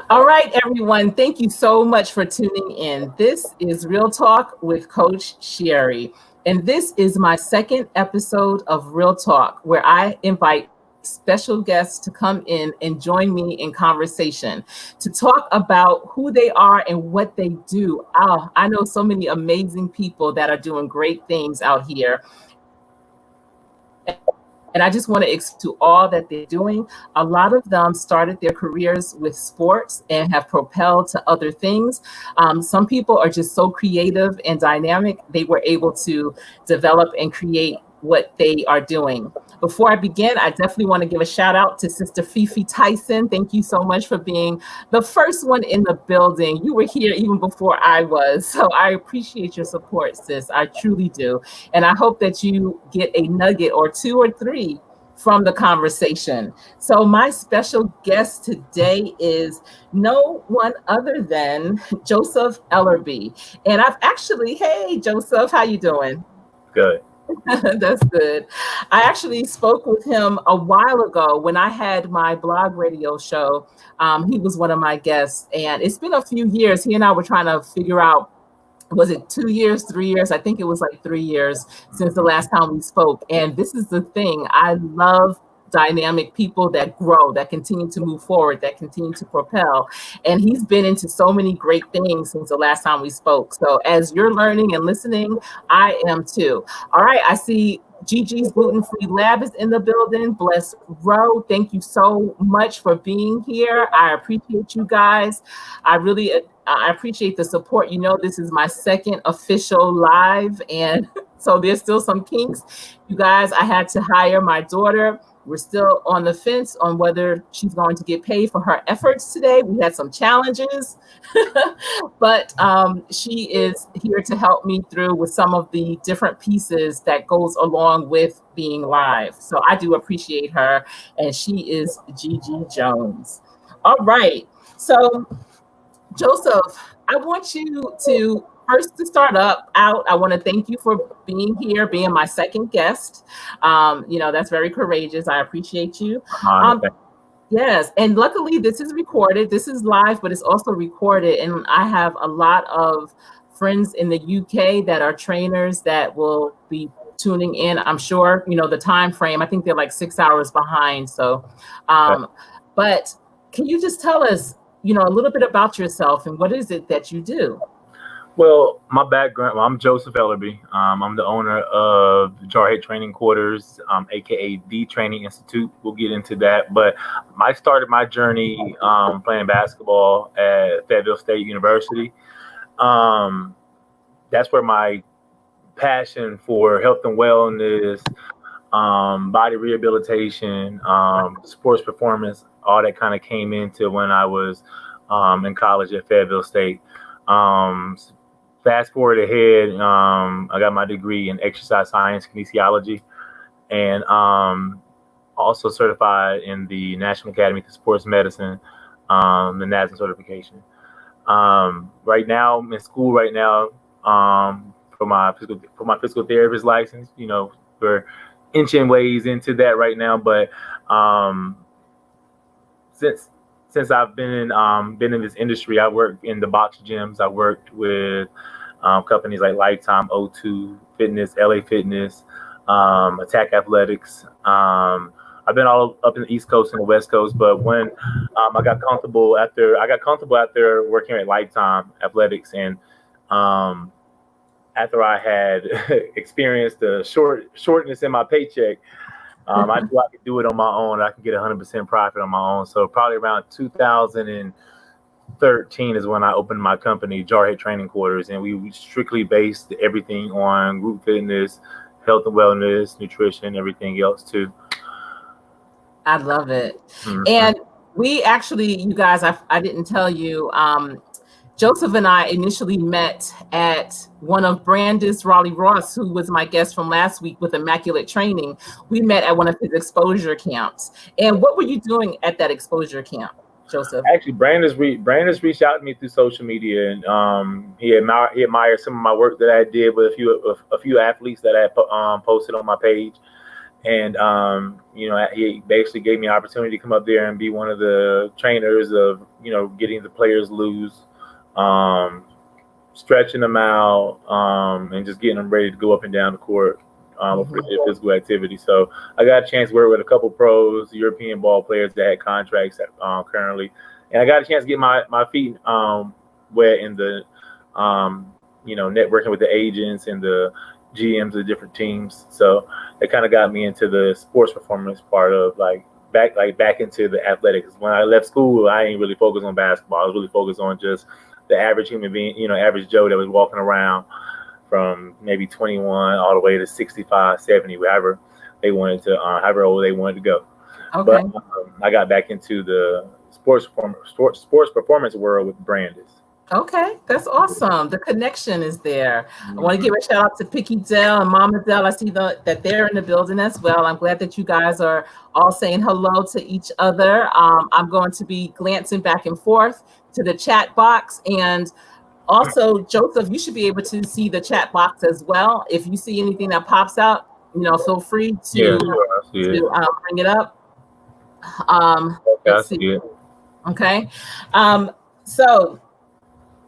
All right, everyone. Thank you so much for tuning in. This is Real Talk with Coach Sherri. And this is my second episode of Real Talk, where I invite special guests to come in and join me in conversation to talk about who they are and what they do. Oh, I know so many amazing people that are doing great things out here. And I just want to express to all that they're doing. A lot of them started their careers with sports and have propelled to other things. Some people are just so creative and dynamic, they were able to develop and create what they are doing. Before I begin, I definitely want to give a shout out to Sister Fifi Tyson. Thank you so much for being the first one in the building. You were here even before I was. So I appreciate your support, sis. I truly do. And I hope that you get a nugget or two or three from the conversation. So my special guest today is no one other than Joesph Ellerbee. And I've actually, hey, Joesph, how you doing? Good. That's good. I actually spoke with him a while ago when I had my blog radio show. He was one of my guests, and it's been a few years. He and I were trying to figure out, was it 2 years, 3 years? I think it was like 3 years since the last time we spoke. And this is the thing. I love dynamic people that grow, that continue to move forward, that continue to propel. And he's been into so many great things since the last time we spoke. So as you're learning and listening, I am too. All right, I see Gigi's Gluten-Free Lab is in the building. Bless Row. Thank you so much for being here. I appreciate you guys. I appreciate the support. You know, this is my second official live, and so there's still some kinks. You guys, I had to hire my daughter. We're still on the fence on whether she's going to get paid for her efforts today. We had some challenges, but she is here to help me through with some of the different pieces that goes along with being live. So I do appreciate her, and she is Gigi Jones. All right. So Joesph, I want you to first to start out. I want to thank you for being here, being my second guest. That's very courageous. I appreciate you. Yes, and luckily this is recorded. This is live, but it's also recorded. And I have a lot of friends in the UK that are trainers that will be tuning in. I'm sure, the time frame. I think they're like 6 hours behind. So, but can you just tell us, a little bit about yourself and what is it that you do? Well, my background, I'm Joesph Ellerbee. I'm the owner of Jarhead Training Quarters, aka the Training Institute. We'll get into that. But I started my journey playing basketball at Fayetteville State University. That's where my passion for health and wellness, body rehabilitation, sports performance, all that kind of came into when I was in college at Fayetteville State. Fast forward ahead, I got my degree in exercise science, kinesiology, and also certified in the National Academy for Sports Medicine, the NASM certification. Right now, I'm in school right now for my physical therapist license. We're inching ways into that right now, but since I've been in this industry, I worked in the box gyms. I worked with companies like Lifetime, O2 Fitness, LA Fitness, Attack Athletics. I've been all up in the East Coast and the West Coast, but when I got comfortable after working at Lifetime Athletics, and after I had experienced the shortness in my paycheck, I knew I could do it on my own. I could get 100% profit on my own. So probably around 2013 is when I opened my company, Jarhead Training Quarters, and we strictly based everything on group fitness, health and wellness, nutrition, everything else too. I love it. Mm-hmm. And we actually, you guys, I didn't tell you, Joesph and I initially met at one of Brandis Raleigh Ross, who was my guest from last week with Immaculate Training. We met at one of his exposure camps. And what were you doing at that exposure camp, Joesph? Actually, Brandis reached out to me through social media, and he admired some of my work that I did with a few athletes that I had posted on my page. And he basically gave me an opportunity to come up there and be one of the trainers of getting the players loose, um, stretching them out, and just getting them ready to go up and down the court for Mhm. physical activity. So I got a chance to work with a couple pros, European ball players that had contracts currently, and I got a chance to get my feet wet in the networking with the agents and the GMs of different teams. So it kind of got me into the sports performance part of back into the athletics. When I left school, I ain't really focused on basketball. I was really focused on just the average human being, average Joe that was walking around from maybe 21 all the way to 65, 70, wherever they wanted to, however old they wanted to go. Okay. But I got back into the sports performance world with Brandis. Okay, that's awesome. The connection is there. I want to Mhm. give a shout out to Picky Dell and Mama Dell. I see that they're in the building as well. I'm glad that you guys are all saying hello to each other. I'm going to be glancing back and forth to the chat box. And also, Joesph, you should be able to see the chat box as well. If you see anything that pops out, feel free Yeah, to, sure, I see it. bring it up. Okay, I Let's see. see it. Okay. So,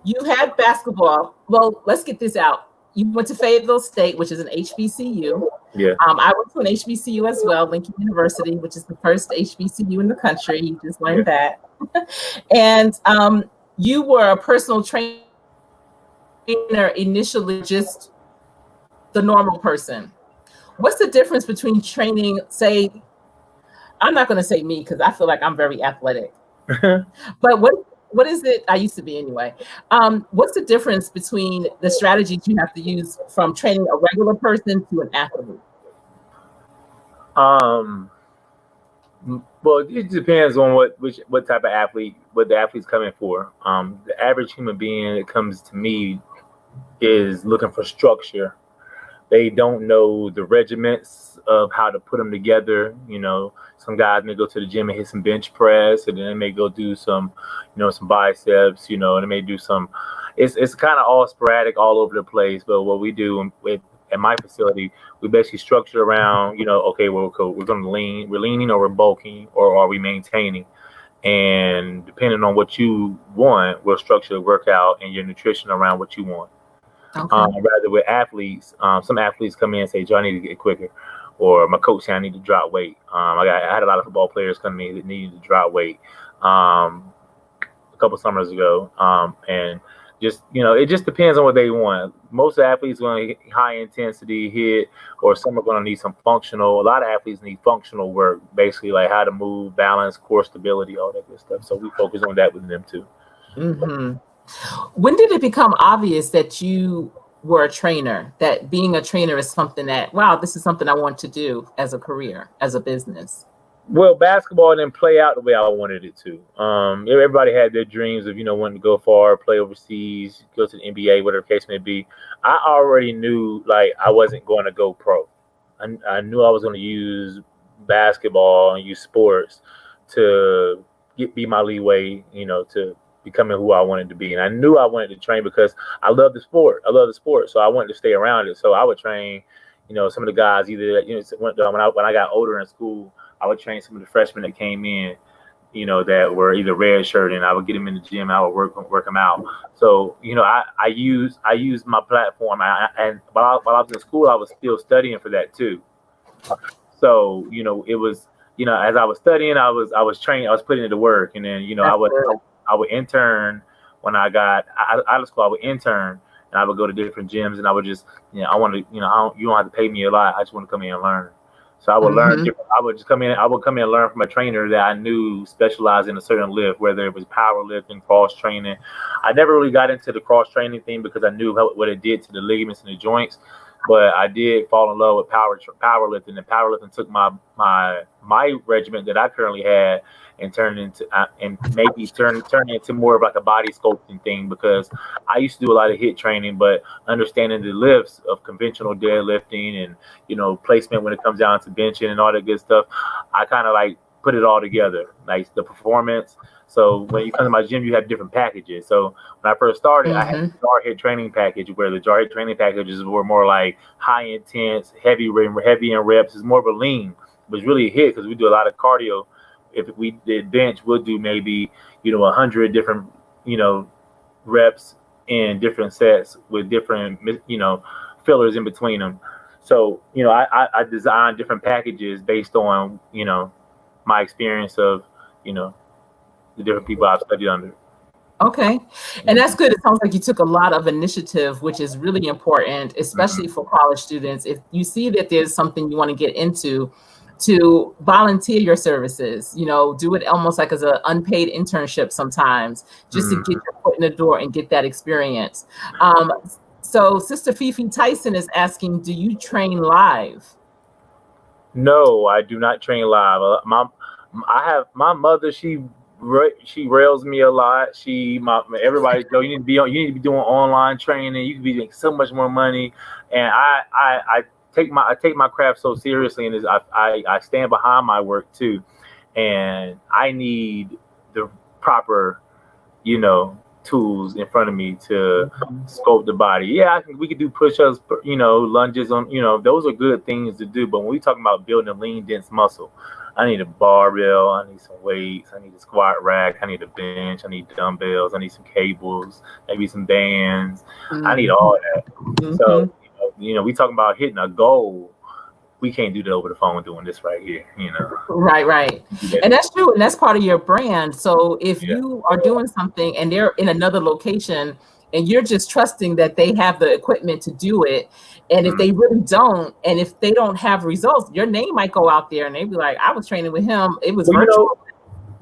you had basketball. Well, let's get this out. You went to Fayetteville State, which is an HBCU. Yeah. I went to an HBCU as well, Lincoln University, which is the first HBCU in the country. You just learned that. And you were a personal trainer initially, just the normal person. What's the difference between training, say, I'm not going to say me because I feel like I'm very athletic. But what is it? I used to be anyway. What's the difference between the strategies you have to use from training a regular person to an athlete? um, well, it depends on what type of athlete, what the athlete's coming for. The average human being that comes to me is looking for structure. They don't know the regiments of how to put them together. Some guys may go to the gym and hit some bench press, and then they may go do some biceps, and they may do some. It's kind of all sporadic, all over the place. But what we do at my facility, we basically structure around, okay, we're going to lean, we're leaning or we're bulking, or are we maintaining? And depending on what you want, we'll structure the workout and your nutrition around what you want. Okay. Rather with athletes, some athletes come in and say, "Joe, I need to get quicker," or my coach said, "I need to drop weight." I had a lot of football players come in that needed to drop weight a couple summers ago, and it just depends on what they want. Most athletes are going to high intensity hit, or some are going to need some functional. A lot of athletes need functional work, basically like how to move, balance, core stability, all that good stuff. So we focus on that with them too. Mm-hmm. When did it become obvious that you were a trainer, that being a trainer is something that, wow, this is something I want to do as a career, as a business? Well, basketball didn't play out the way I wanted it to. Everybody had their dreams of, wanting to go far, play overseas, go to the NBA, whatever the case may be. I already knew, like, I wasn't going to go pro. I knew I was going to use basketball and use sports to be my leeway, to becoming who I wanted to be. And I knew I wanted to train because I love the sport. I love the sport. So I wanted to stay around it. So I would train, some of the guys either, when I got older in school, I would train some of the freshmen that came in, that were either red shirt, and I would get them in the gym. I would work them out. So, I used my platform. And while I was in school, I was still studying for that too. So, it was, as I was studying, I was training, I was putting into work, and then, I would intern when I got out of school. I would intern, and I would go to different gyms, and I would just, I want to, you don't have to pay me a lot. I just want to come in and learn. So I would learn. I would just come in. I would come in and learn from a trainer that I knew specialized in a certain lift, whether it was powerlifting, cross training. I never really got into the cross training thing because I knew what it did to the ligaments and the joints. But I did fall in love with powerlifting, and powerlifting took my regiment that I currently had and turned into and maybe turn it into more of like a body sculpting thing, because I used to do a lot of HIIT training, but understanding the lifts of conventional deadlifting and placement when it comes down to benching and all that good stuff, I kind of like put it all together, like the performance. So when you come to my gym, you have different packages. So when I first started, I had Mm-hmm. the Jarhead training package, where the Jarhead training packages were more like high intense, heavy in reps. It's more of a lean, but it's really a hit because we do a lot of cardio. If we did bench, we'll do maybe 100 different reps in different sets with different fillers in between them. So I design different packages based on my experience of the different people I've studied under. Okay. And that's good. It sounds like you took a lot of initiative, which is really important, especially Mm-hmm. for college students. If you see that there's something you want to get into, to volunteer your services, do it almost like as an unpaid internship sometimes, just to get Mm-hmm. your foot in the door and get that experience. Um, so Sister Fifi Tyson is asking, do you train live? No, I do not train live. I have my mother. She rails me a lot. Everybody go. You need to be doing online training. You can be making so much more money. And I take my craft so seriously, and I stand behind my work too. And I need the proper tools in front of me to sculpt the body. Yeah, we could do push-ups, lunges on, those are good things to do. But when we talking about building a lean, dense muscle, I need a barbell, I need some weights, I need a squat rack, I need a bench, I need dumbbells, I need some cables, maybe some bands. I need all that. So, we talking about hitting a goal. We can't do that over the phone doing this right here, Right. And that's true. And that's part of your brand. So if Yeah. you are doing something and they're in another location and you're just trusting that they have the equipment to do it, and if they really don't, and if they don't have results, your name might go out there and they'd be like, I was training with him. It was virtual.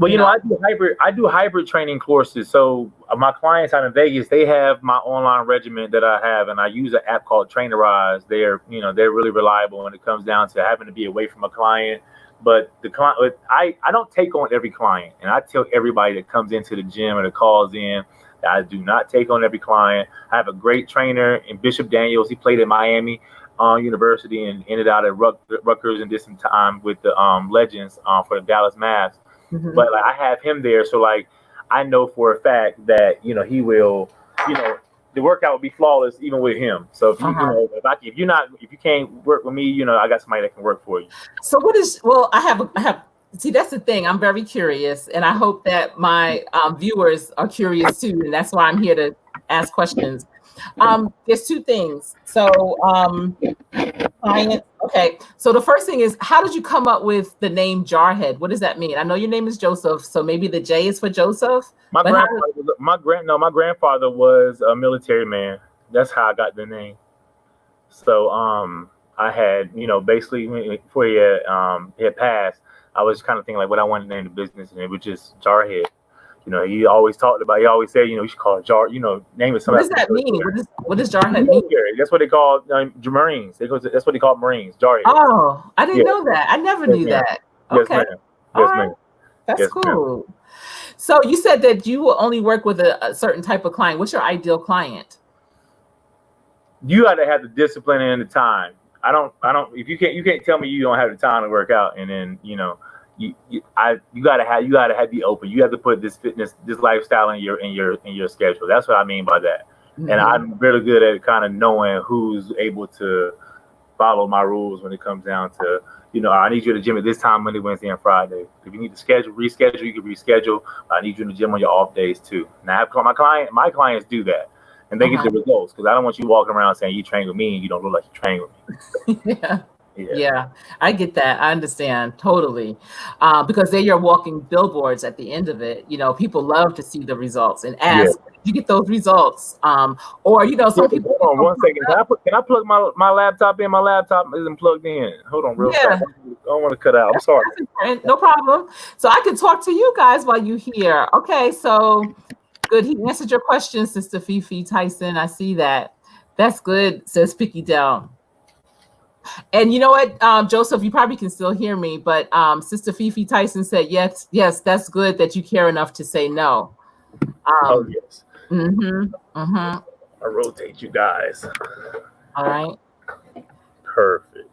I do hybrid training courses. So my clients out in Vegas, they have my online regimen that I have, and I use an app called Trainerize. They're really reliable when it comes down to having to be away from a client. But the client, I don't take on every client, and I tell everybody that comes into the gym or that calls in that I do not take on every client. I have a great trainer in Bishop Daniels. He played at Miami University and ended out at Rutgers and did some time with the Legends for the Dallas Mavs. Mhm. But I have him there, so I know for a fact that he will, the workout will be flawless even with him. So if if you can't work with me, I got somebody that can work for you. So I have. See, that's the thing. I'm very curious, and I hope that my viewers are curious too, and that's why I'm here to ask questions. There's two things. So, client. Okay. So the first thing is, how did you come up with the name Jarhead? What does that mean? I know your name is Joesph, so maybe the J is for Joesph. My grandfather was a military man. That's how I got the name. So I had basically before he had passed, I was kind of thinking like what I wanted to name the business, and it was just Jarhead. He always said, you should call it Jar, name it something. What does that mean? What does Jarhead mean? That's what they call Marines. That's what they call Marines, Jarhead. Oh, I didn't know that. I never knew that. Okay. Yes, ma'am. That's cool. So you said that you will only work with a certain type of client. What's your ideal client? You got to have the discipline and the time. I don't. If you can't tell me you don't have the time to work out, and then you gotta be open. You have to put this lifestyle in your schedule. That's what I mean by that. Mm-hmm. And I'm really good at kind of knowing who's able to follow my rules when it comes down to, I need you at the gym at this time, Monday, Wednesday, and Friday. If you need to reschedule, you can reschedule. I need you in the gym on your off days too. Now, my clients do that, and they get the results, because I don't want you walking around saying you train with me and you don't look like you train with me. Yeah, I get that. I understand totally, because they're your walking billboards at the end of it. People love to see the results and ask, did you get those results? Or some people. Hold on one second. Can I plug my laptop in? My laptop isn't plugged in. Hold on, real quick. I don't want to cut out. I'm sorry. No problem. So I can talk to you guys while you here. Okay, so good. He answered your question, Sister Fifi Tyson. I see that. That's good, says Picky Dell. And you know what, Joesph, you probably can still hear me, but Sister Fifi Tyson said, yes, that's good that you care enough to say no. Oh, yes. I rotate you guys. All right. Perfect.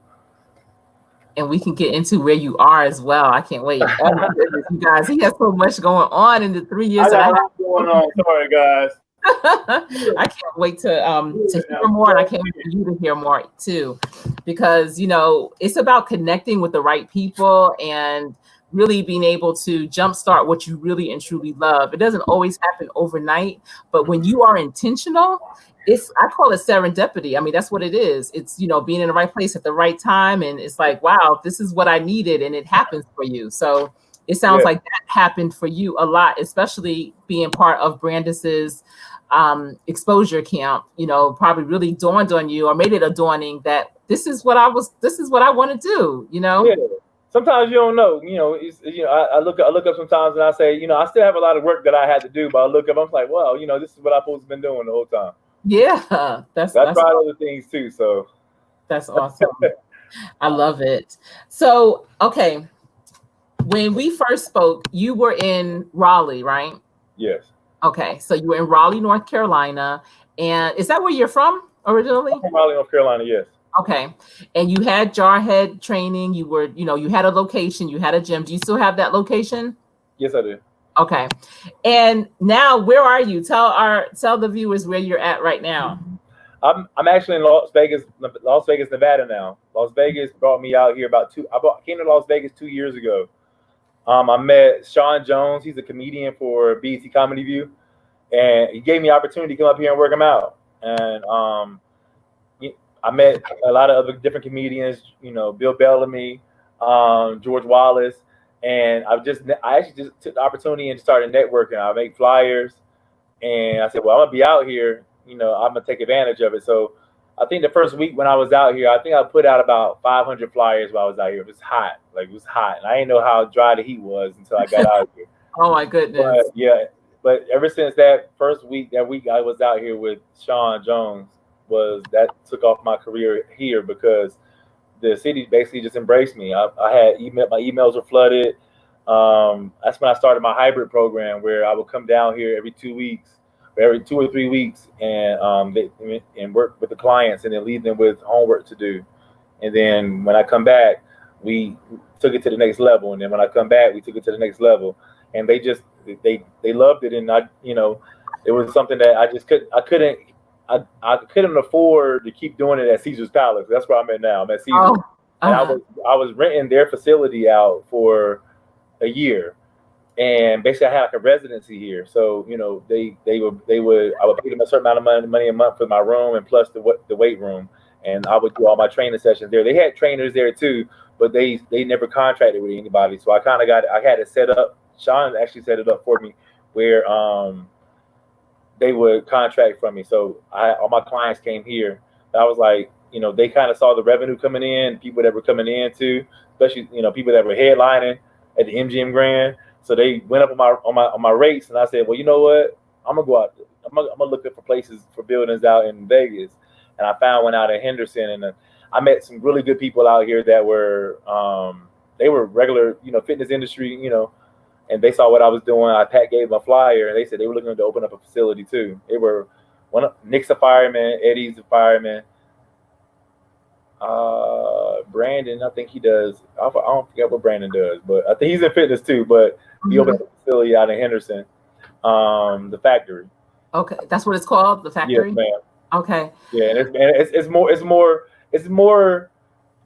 and we can get into where you are as well. I can't wait. Oh my goodness, you guys, he has so much going on in the 3 years I that got I a lot going on. Sorry, guys. I can't wait to hear more, and I can't wait for you to hear more too, because it's about connecting with the right people and really being able to jumpstart what you really and truly love. It doesn't always happen overnight, but when you are intentional, I call it serendipity. I mean, that's what it is. It's being in the right place at the right time, and it's like, wow, this is what I needed, and it happens for you. So it sounds like that happened for you a lot, especially being part of Brandis's exposure camp. Probably really dawned on you, or made it a dawning that this is what I want to do. Yeah. Sometimes you don't know. I look up sometimes and I say, I still have a lot of work that I had to do, but I look up, I'm like, well, this is what I've supposed to been doing the whole time. Yeah, that's I tried other things too, so that's awesome. I love it. So, okay, when we first spoke, you were in Raleigh, right? Yes. Okay, so you were in Raleigh, North Carolina, and is that where you're from originally? I'm from Raleigh, North Carolina. Yes. Okay, and you had Jarhead training. You were, you had a location, you had a gym. Do you still have that location? Yes, I do. Okay, and now where are you? Tell the viewers where you're at right now. I'm actually in Las Vegas, Nevada now. Las Vegas brought me out here came to Las Vegas 2 years ago. I met Sean Jones. He's a comedian for BET Comedy View, and he gave me the opportunity to come up here and work him out. And I met a lot of other different comedians, Bill Bellamy, George Wallace, and I actually just took the opportunity and started networking. I make flyers, and I said, well, I'm gonna be out here, I'm gonna take advantage of it. So I think the first week when I was out here, I think I put out about 500 flyers while I was out here. It was hot, and I didn't know how dry the heat was until I got out here. Oh my goodness! But ever since that week I was out here with Sean Jones, that took off my career here, because the city basically just embraced me. I had my emails were flooded. That's when I started my hybrid program, where I would come down here every 2 weeks, every 2 or 3 weeks, and work with the clients, and then leave them with homework to do. And then when I come back, we took it to the next level. And then when I come back, we took it to the next level. And they loved it. And it was something that I couldn't afford to keep doing it at Caesar's Palace. That's where I'm at now. I'm at Caesar. Oh, and I was renting their facility out for a year, and basically I had like a residency here. So I would pay them a certain amount of money a month for my room, and plus the weight room, and I would do all my training sessions there. They had trainers there too, but they never contracted with anybody. So I had it set up. Sean actually set it up for me, where they would contract from me. So all my clients came here. I was like, they kind of saw the revenue coming in, people that were coming in too, especially, people that were headlining at the MGM Grand. So they went up on my rates, and I said, well, you know what? I'm gonna go out. I'm gonna look for places, for buildings out in Vegas. And I found one out in Henderson, and I met some really good people out here that were, they were regular, fitness industry, and they saw what I was doing. Pat gave them a flyer, and they said they were looking to open up a facility too. They were Nick's a fireman, Eddie's a fireman, Brandon, I think he does. I don't forget what Brandon does, but I think he's in fitness too. But he opened up a facility out in Henderson, the factory. Okay, that's what it's called, the factory. Yes, ma'am. Okay. Yeah, and it's more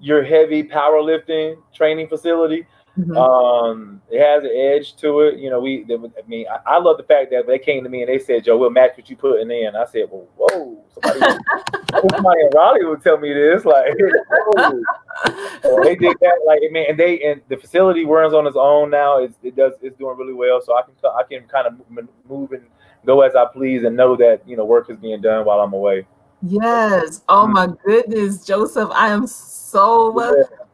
your heavy powerlifting training facility. Mm-hmm. It has an edge to it. I love the fact that they came to me and they said, Joe, we'll match what you putting in. I said, well, whoa, somebody in Raleigh would tell me this. Like, whoa. So they did that. And the facility runs on its own now. It's doing really well. So I can kind of move and go as I please, and know that, work is being done while I'm away. Yes. Oh my goodness, Joesph, I am so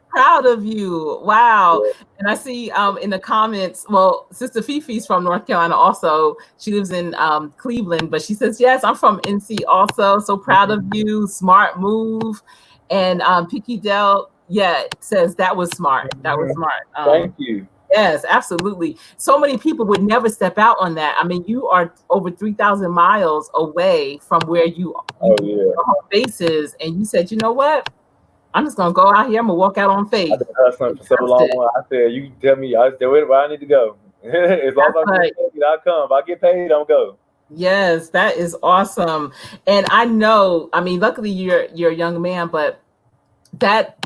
proud of you. Wow. Yeah. And I see in the comments, well, Sister Fifi's from North Carolina also. She lives in Cleveland, but she says, yes, I'm from NC also. So proud of you. Smart move. And Picky Dell, says that was smart. That was smart. Thank you. Yes, absolutely. So many people would never step out on that. I mean, you are over 3,000 miles away from where your home base is. And you said, you know what? I'm just gonna go out here. I'm gonna walk out on I've faith. been hustling for so long. I said, you tell me, I said, where I need to go. As long as I'm getting paid, I'll come. If I get paid, I'll go. Yes, that is awesome. And I know, I mean, luckily you're a young man, but that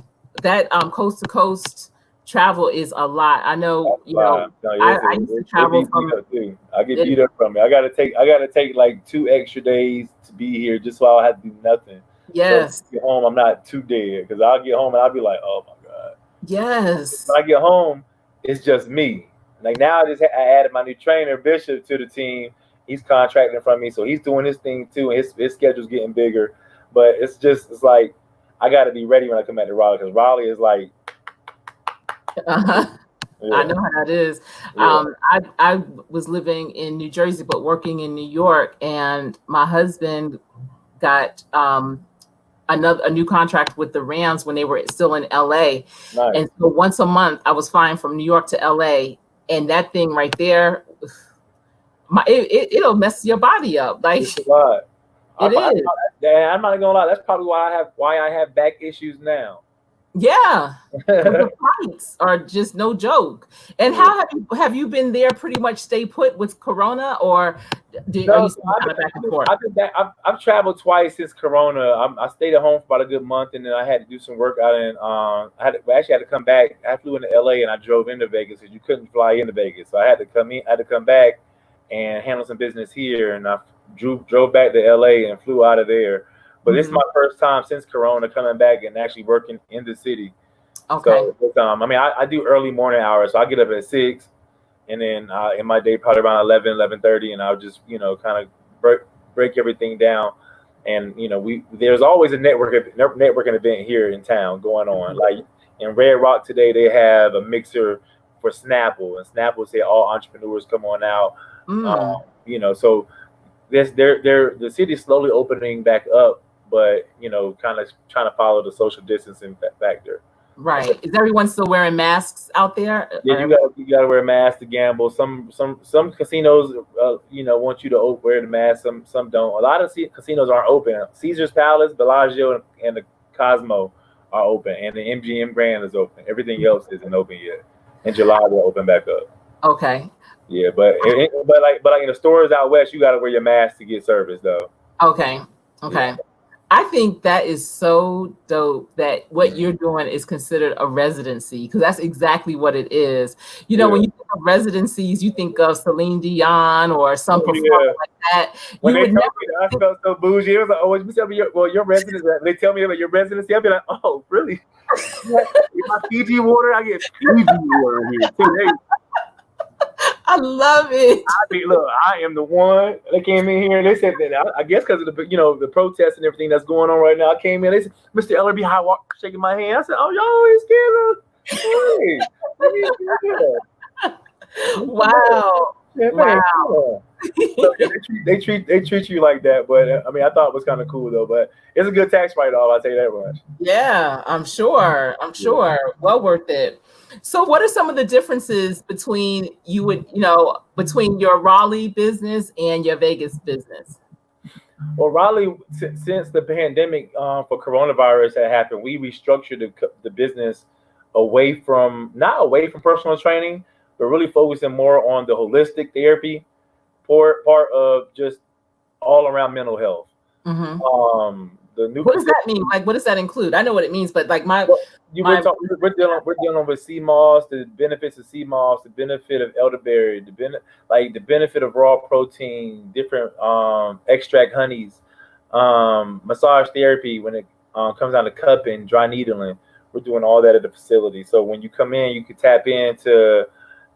coast to coast travel is a lot. I know, No, I used to it be travel beat from up too. I get beat up from it. I gotta take like 2 extra days to be here just so I have to do nothing. So when yes, I get home, I'm not too dead because I'll get home and I'll be like, oh my god. yes. When I get home, it's just me. Like now, I added my new trainer Bishop to the team. He's contracting from me, so he's doing his thing too, and his schedule's getting bigger. But it's like I got to be ready when I come back to Raleigh because Raleigh is like, Uh-huh. yeah, I know how that is. yeah, I was living in New Jersey, but working in New York, and my husband got a new contract with the Rams when they were still in LA. nice. And so once a month I was flying from New York to LA, and that thing right there, it'll mess your body up. Like It's a lot. it is. I'm not gonna lie. That's probably why I have back issues now. Yeah. Because the flights are just no joke. And how have you been there pretty much stay put with Corona, or are you still kind of back and forth? I've traveled twice since Corona. I stayed at home for about a good month, and then I had to do some work out in. I actually had to come back. I flew into LA and I drove into Vegas because you couldn't fly into Vegas, so I had to come back and handle some business here, and I drove back to LA and flew out of there. But this is my first time since Corona coming back and actually working in the city. Okay. So, I mean, I do early morning hours, so I get up at 6, and then in my day probably around 11:30, and I'll just kind of break everything down. And there's always a networking event here in town going on. Like in Red Rock today, they have a mixer for Snapple, and Snapple say all entrepreneurs come on out. So the city's slowly opening back up, but kind of trying to follow the social distancing factor. Right. Is everyone still wearing masks out there? Yeah, you gotta wear a mask to gamble. Some casinos, want you to wear the mask. Some don't. A lot of casinos aren't open. Caesar's Palace, Bellagio, and the Cosmo are open, and the MGM Grand is open. Everything else isn't open yet. In July, they'll open back up. Okay. Yeah, but like in the stores out west, you gotta wear your mask to get service though. Okay. Yeah. I think that is so dope that what you're doing is considered a residency, because that's exactly what it is. When you think of residencies, you think of Celine Dion or some performer like that. When they told me that, I felt so bougie. It was like, oh, you tell me your residence. They tell me about your residency. I'll be like, oh, really? My Fiji water, I get Fiji water here too. I love it. I mean, look, I am the one. They came in here and they said that I guess because of the protests and everything that's going on right now. I came in, they said, Mr. Ellerbee, shaking my hand. I said, oh, y'all scared of. Wow. Yeah, wow. So, they treat you like that, but I mean, I thought it was kind of cool though. But it's a good tax write-off, I'll tell you that much. Yeah, I'm sure. Well worth it. So what are some of the differences between between your Raleigh business and your Vegas business? Well, Raleigh, since the pandemic for coronavirus had happened, we restructured the business not away from personal training, but really focusing more on the holistic therapy part of just all around mental health. What does that mean? Like, what does that include? I know what it means, but like we're dealing with sea moss, the benefits of sea moss, the benefit of elderberry, the benefit of raw protein, different extract honeys, massage therapy when it comes down to cupping, dry needling. We're doing all that at the facility. So when you come in, you can tap into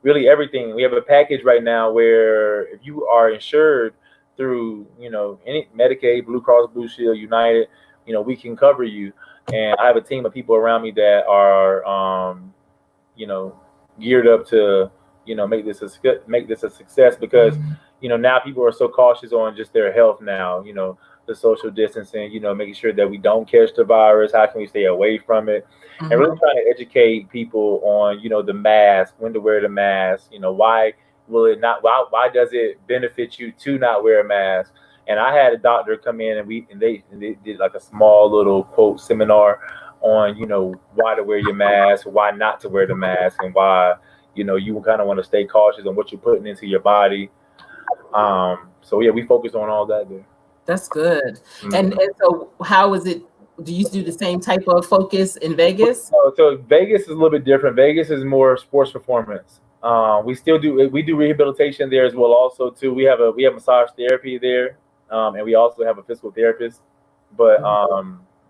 really everything. We have a package right now where if you are insured through any Medicaid, Blue Cross Blue Shield, United, we can cover you. And I have a team of people around me that are geared up to make this a success, because now people are so cautious on just their health now, the social distancing, making sure that we don't catch the virus, how can we stay away from it, and really trying to educate people on the mask, when to wear the mask, why will it not, why does it benefit you to not wear a mask. And I had a doctor come in and they did like a small little quote seminar on, why to wear your mask, why not to wear the mask, and why, you kind of want to stay cautious on what you're putting into your body. So yeah, we focus on all that there. That's good. Mm-hmm. And so how is it? Do you do the same type of focus in Vegas? So Vegas is a little bit different. Vegas is more sports performance. We do rehabilitation there as well. Also, too, we have massage therapy there, and we also have a physical therapist. But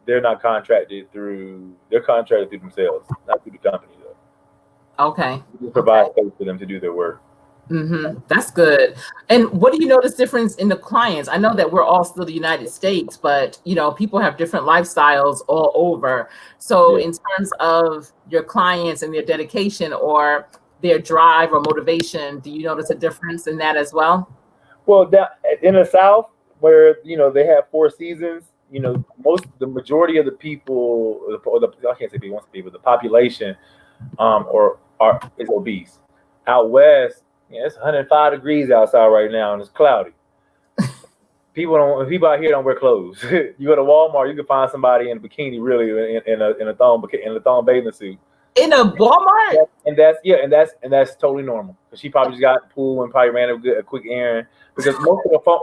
they're contracted through themselves, not through the company though. Okay. We provide space for them to do their work. That's good. And what do you notice difference in the clients? I know that we're all still the United States, but people have different lifestyles all over. So in terms of your clients and their dedication or their drive or motivation, do you notice a difference in that as well? Well, in the South, where they have 4 seasons, the majority of the people, I can't say people, the population, is obese. Out west, it's 105 degrees outside right now, and it's cloudy. People out here don't wear clothes. You go to Walmart, you can find somebody in a bikini, really, in a thong bathing suit. In a Walmart? And that's totally normal. She probably just got a pool and probably ran a quick errand, because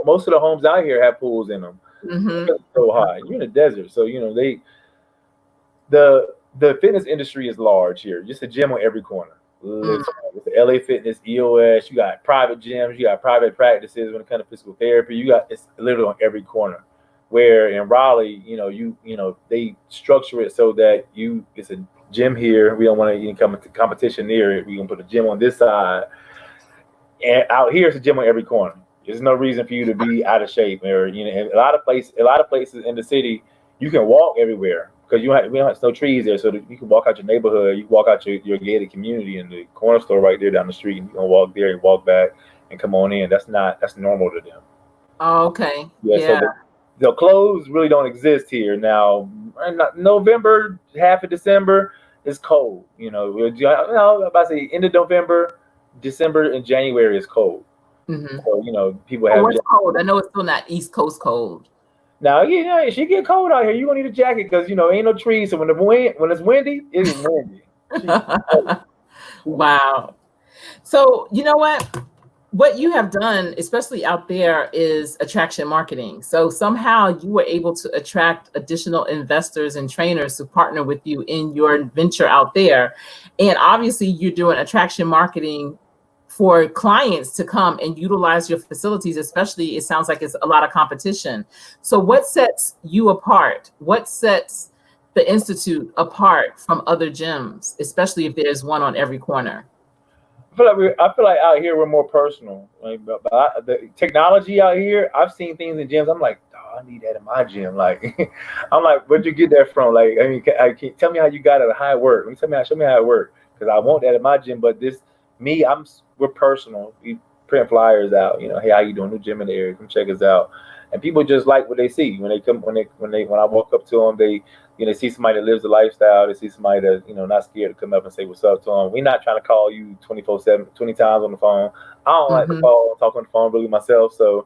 most of the homes out here have pools in them. It's so hot. You're in the desert, so the fitness industry is large here. Just a gym on every corner. With the LA Fitness, EOS, you got private gyms, you got private practices when it comes to physical therapy. It's literally on every corner. Where in Raleigh, they structure it so that it's a gym here. We don't want to come into competition near it. We can put a gym on this side, and out here it's a gym on every corner. There's no reason for you to be out of shape, or a lot of places in the city you can walk everywhere. Because we don't have no trees there, so you can walk out your neighborhood, you can walk out your gated community, and the corner store right there down the street, and you can walk there and walk back and come on in. That's normal to them. Oh, okay. Yeah. So the clothes really don't exist here now. November, half of December is cold. About to say end of November, December, and January is cold. So people have. What's cold? I know it's still not East Coast cold. Now, if she get cold out here, you're gonna need a jacket, because ain't no trees. So when it's windy, it's windy. Wow. So you know what you have done, especially out there, is attraction marketing. So somehow you were able to attract additional investors and trainers to partner with you in your venture out there. And obviously you're doing attraction marketing for clients to come and utilize your facilities, especially it sounds like it's a lot of competition. So what sets you apart? What sets the Institute apart from other gyms, especially if there's one on every corner? I feel like out here we're more personal. The technology out here, I've seen things in gyms. I'm like, oh, I need that in my gym. Like, I'm like, where'd you get that from? Like, tell me how you got it, how it worked. Show me how it worked, because I want that in my gym. But we're personal. We print flyers out. Hey, how you doing? New gym in the area. Come check us out. And people just like what they see when I walk up to them. They see somebody that lives the lifestyle. They see somebody that not scared to come up and say what's up to them. We're not trying to call you 24/7, 20 times on the phone. I don't like to call and talk on the phone really myself. So,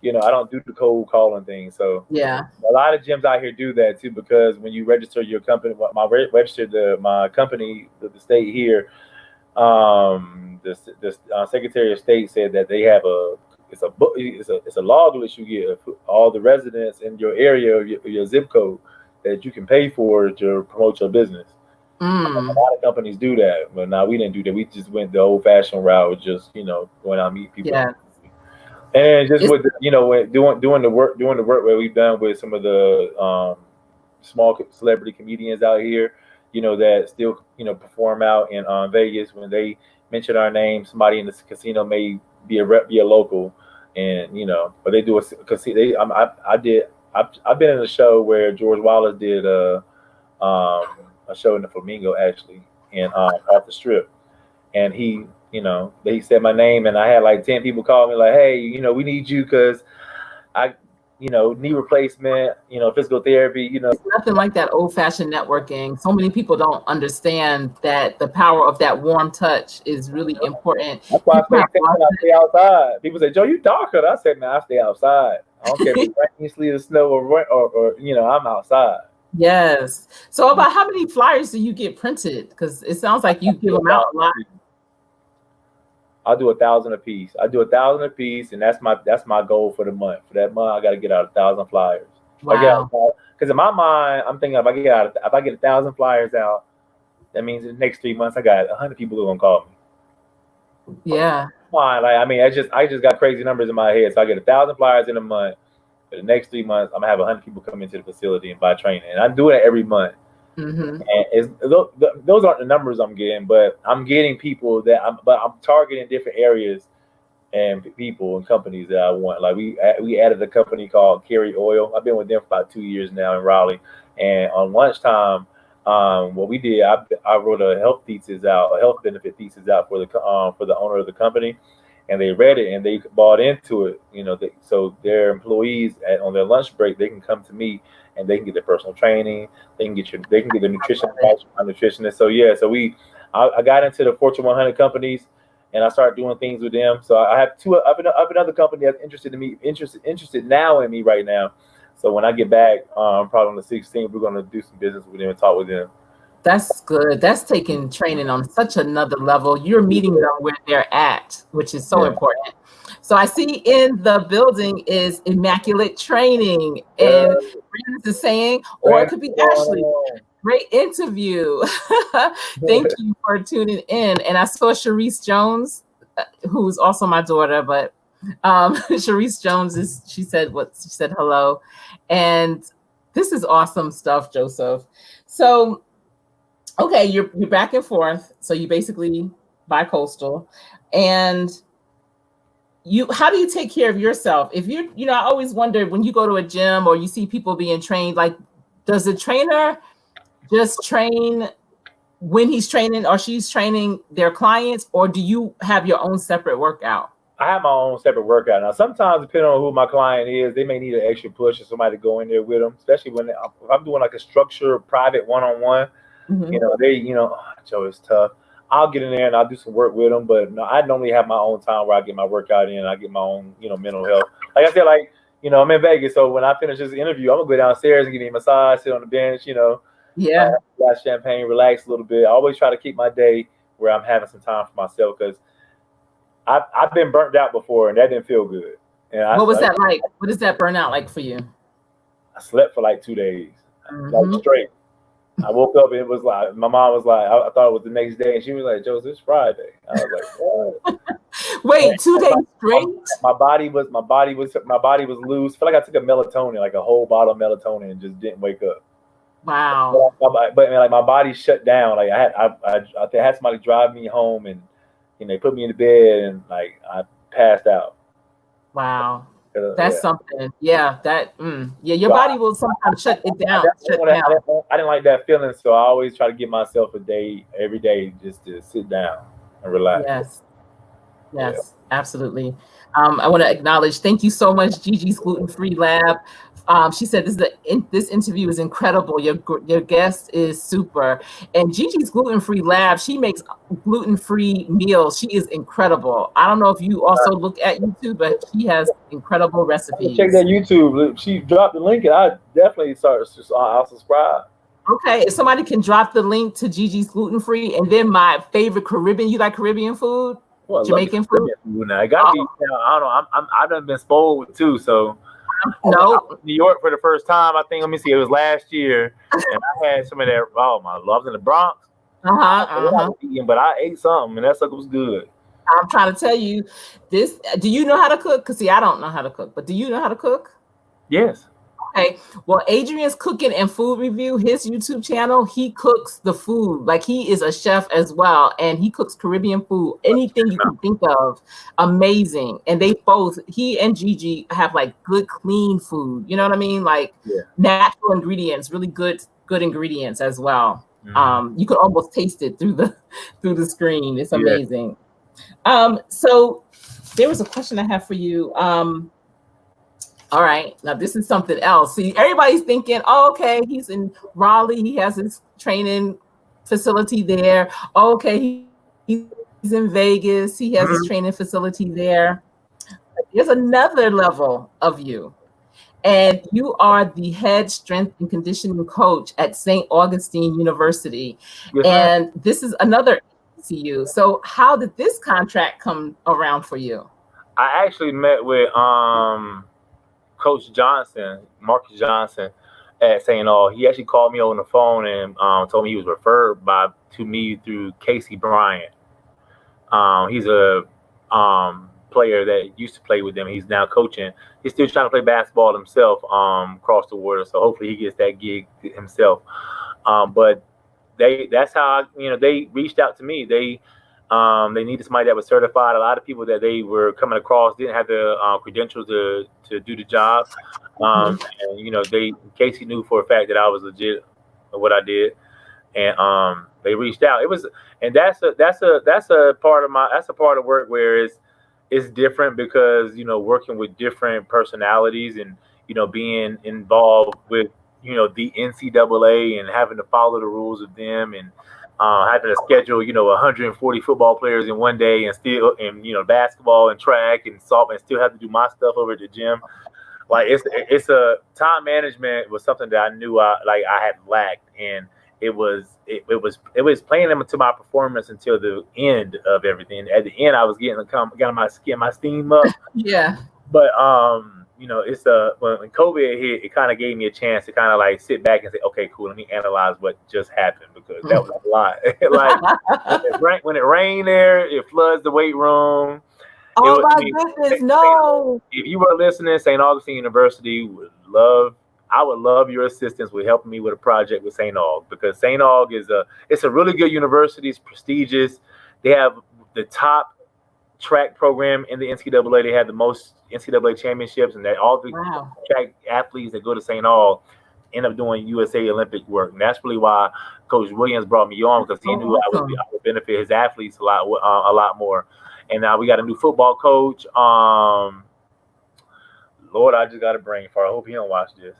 I don't do the cold calling thing. So yeah, a lot of gyms out here do that too, because when you register your company, my company, the state here. The Secretary of State said that they have it's a log you get of all the residents in your area, your zip code, that you can pay for to promote your business. A lot of companies do that, but now we didn't do that. We just went the old-fashioned route, just going out and meet people. Yeah. And just with doing the work where we've done with some of the small celebrity comedians out here. That still, perform out in Vegas. When they mention our name, somebody in the casino may be a local, and but they do I've been in a show where George Wallace did a show in the Flamingo, actually, and off the Strip, and he said my name, and I had like 10 people call me like, hey, we need you, because I knee replacement, physical therapy, It's nothing like that old-fashioned networking. So many people don't understand that the power of that warm touch is really important. That's why I stay outside. People say, Joe, you darker. I said, man, I stay outside. I don't care if it's rain, sleet, or snow, or I'm outside. Yes. So about how many flyers do you get printed? Because it sounds like you give them out a lot. I'll do 1,000 a piece. I do 1,000 a piece, and that's my goal for the month. For that month, I got to get out 1,000 flyers. Wow. Because in my mind, I'm thinking if I get 1,000 flyers out, that means in the next 3 months I got 100 people who are gonna call me. Yeah. Fine. Like, I mean, I just got crazy numbers in my head. So I get 1,000 flyers in a month. For the next 3 months, I'm gonna have 100 people come into the facility and buy training, and I'm doing it every month. Mm-hmm. And those aren't the numbers I'm getting, but I'm getting people but I'm targeting different areas and people and companies that I want. Like we added a company called Carry Oil. I've been with them for about 2 years now in Raleigh. And on lunchtime, what we did, I wrote a health benefit thesis out for the owner of the company, and they read it and they bought into it. So their employees on their lunch break, they can come to me and they can get their personal training. They can get the nutrition advice from my nutritionist. So yeah, I got into the Fortune 100 companies, and I started doing things with them. So I have another company that's interested now in me right now. So when I get back, probably on the 16th, we're gonna do some business with them and talk with them. That's good. That's taking training on such another level. You're meeting them where they're at, which is so important. So I see in the building is Immaculate Training, and Brandon is saying, or it could be Ashley. Great interview. Thank you for tuning in. And I saw Sharice Jones, who's also my daughter, but Sharice Jones she said hello. And this is awesome stuff, Joesph. So okay, you're back and forth. So you basically bi-coastal. And how do you take care of yourself? If I always wonder when you go to a gym or you see people being trained, like, does the trainer just train when he's training or she's training their clients, or do you have your own separate workout? I have my own separate workout. Now, sometimes depending on who my client is, they may need an extra push or somebody to go in there with them, especially if I'm doing like a structured private one-on-one. Mm-hmm. Joe, it's tough. I'll get in there and I'll do some work with them, but no, I normally have my own time where I get my workout in. I get my own, mental health. Like I said, I'm in Vegas, so when I finish this interview, I'm gonna go downstairs and give me a massage, sit on the bench, Yeah. Glass champagne, relax a little bit. I always try to keep my day where I'm having some time for myself, because I've been burnt out before and that didn't feel good. And what was that like? What is that burnout like for you? I slept for like 2 days, like straight. I woke up and it was like, my mom was like, I thought it was the next day, and she was like, "Joe, it's Friday." I was like, "What?" Wait, 2 days straight? My body was loose. I feel like I took a melatonin, like a whole bottle of melatonin, and just didn't wake up. Wow. But like my body shut down. Like I had somebody drive me home, and they put me in the bed, and like I passed out. Wow. That's something. Yeah, your body will sometimes shut it down. I didn't like that feeling, so I always try to give myself a day every day just to sit down and relax. Yes, absolutely. I want to acknowledge, thank you so much, Gigi's Gluten-Free Lab. She said this interview is incredible. Your guest is super. And Gigi's Gluten-Free Lab, she makes gluten-free meals. She is incredible. I don't know if you also look at YouTube, but she has incredible recipes. Check that YouTube. She dropped the link, and I definitely I'll subscribe. Okay, if somebody can drop the link to Gigi's Gluten-Free, and then my favorite Caribbean. You like Caribbean food? Well, Jamaican food? Now. It gotta be. I don't know. I've done been spoiled too, so. No, New York for the first time. I think. Let me see. It was last year, and I had some of that. Oh my, loves in the Bronx. But I ate something, and that sucker was good. I'm trying to tell you this. Do you know how to cook? Because see, I don't know how to cook. But do you know how to cook? Yes. Okay. Well, Adrian's Cooking and Food Review, his YouTube channel, he cooks the food. Like, he is a chef as well, and he cooks Caribbean food, anything you can think of. Amazing. And he and Gigi have like good, clean food. You know what I mean? Like natural ingredients, really good ingredients as well. Mm-hmm. You could almost taste it through the screen. It's amazing. So there was a question I have for you. All right, now this is something else. See, everybody's thinking, oh, okay, he's in Raleigh. He has his training facility there. Oh, okay, he's in Vegas. He has his training facility there. There's another level of you. and you are the head strength and conditioning coach at St. Augustine University. Yes, ma'am. And this is another HBCU. So how did this contract come around for you? I actually met with Coach Johnson, Marcus Johnson, at St. Aug. He actually called me on the phone and told me he was referred to me through Casey Bryant. He's a player that used to play with them. He's now coaching. He's still trying to play basketball himself across the water. So hopefully he gets that gig himself. But that's how they reached out to me. They needed somebody that was certified. A lot of people that they were coming across didn't have the credentials to do the job. And Casey knew for a fact that I was legit at what I did, and they reached out. And that's a part of work where it's different because working with different personalities and being involved with the NCAA and having to follow the rules of them and having to schedule 140 football players in one day and basketball and track and softball and still have to do my stuff over at the gym. Like it's a time management was something that I knew I had lacked, and it was playing them into my performance until the end of everything. At the end, I was getting my steam up. Yeah. But it's when COVID hit, it kind of gave me a chance to kind of like sit back and say, okay, cool, let me analyze what just happened because that was a lot. Like when it rained there, it floods the weight room. Oh my goodness, no! If you were listening, St. Augustine University I would love your assistance with helping me with a project with St. Aug because St. Aug it's a really good university. It's prestigious. They have the top track program in the NCAA. They have the most NCAA championships, and that all the track athletes that go to St. Aug end up doing USA Olympic work. And that's really why Coach Williams brought me on because he knew I would benefit his athletes a lot more. And now we got a new football coach. Lord, I just got a brain fart. I hope he don't watch this.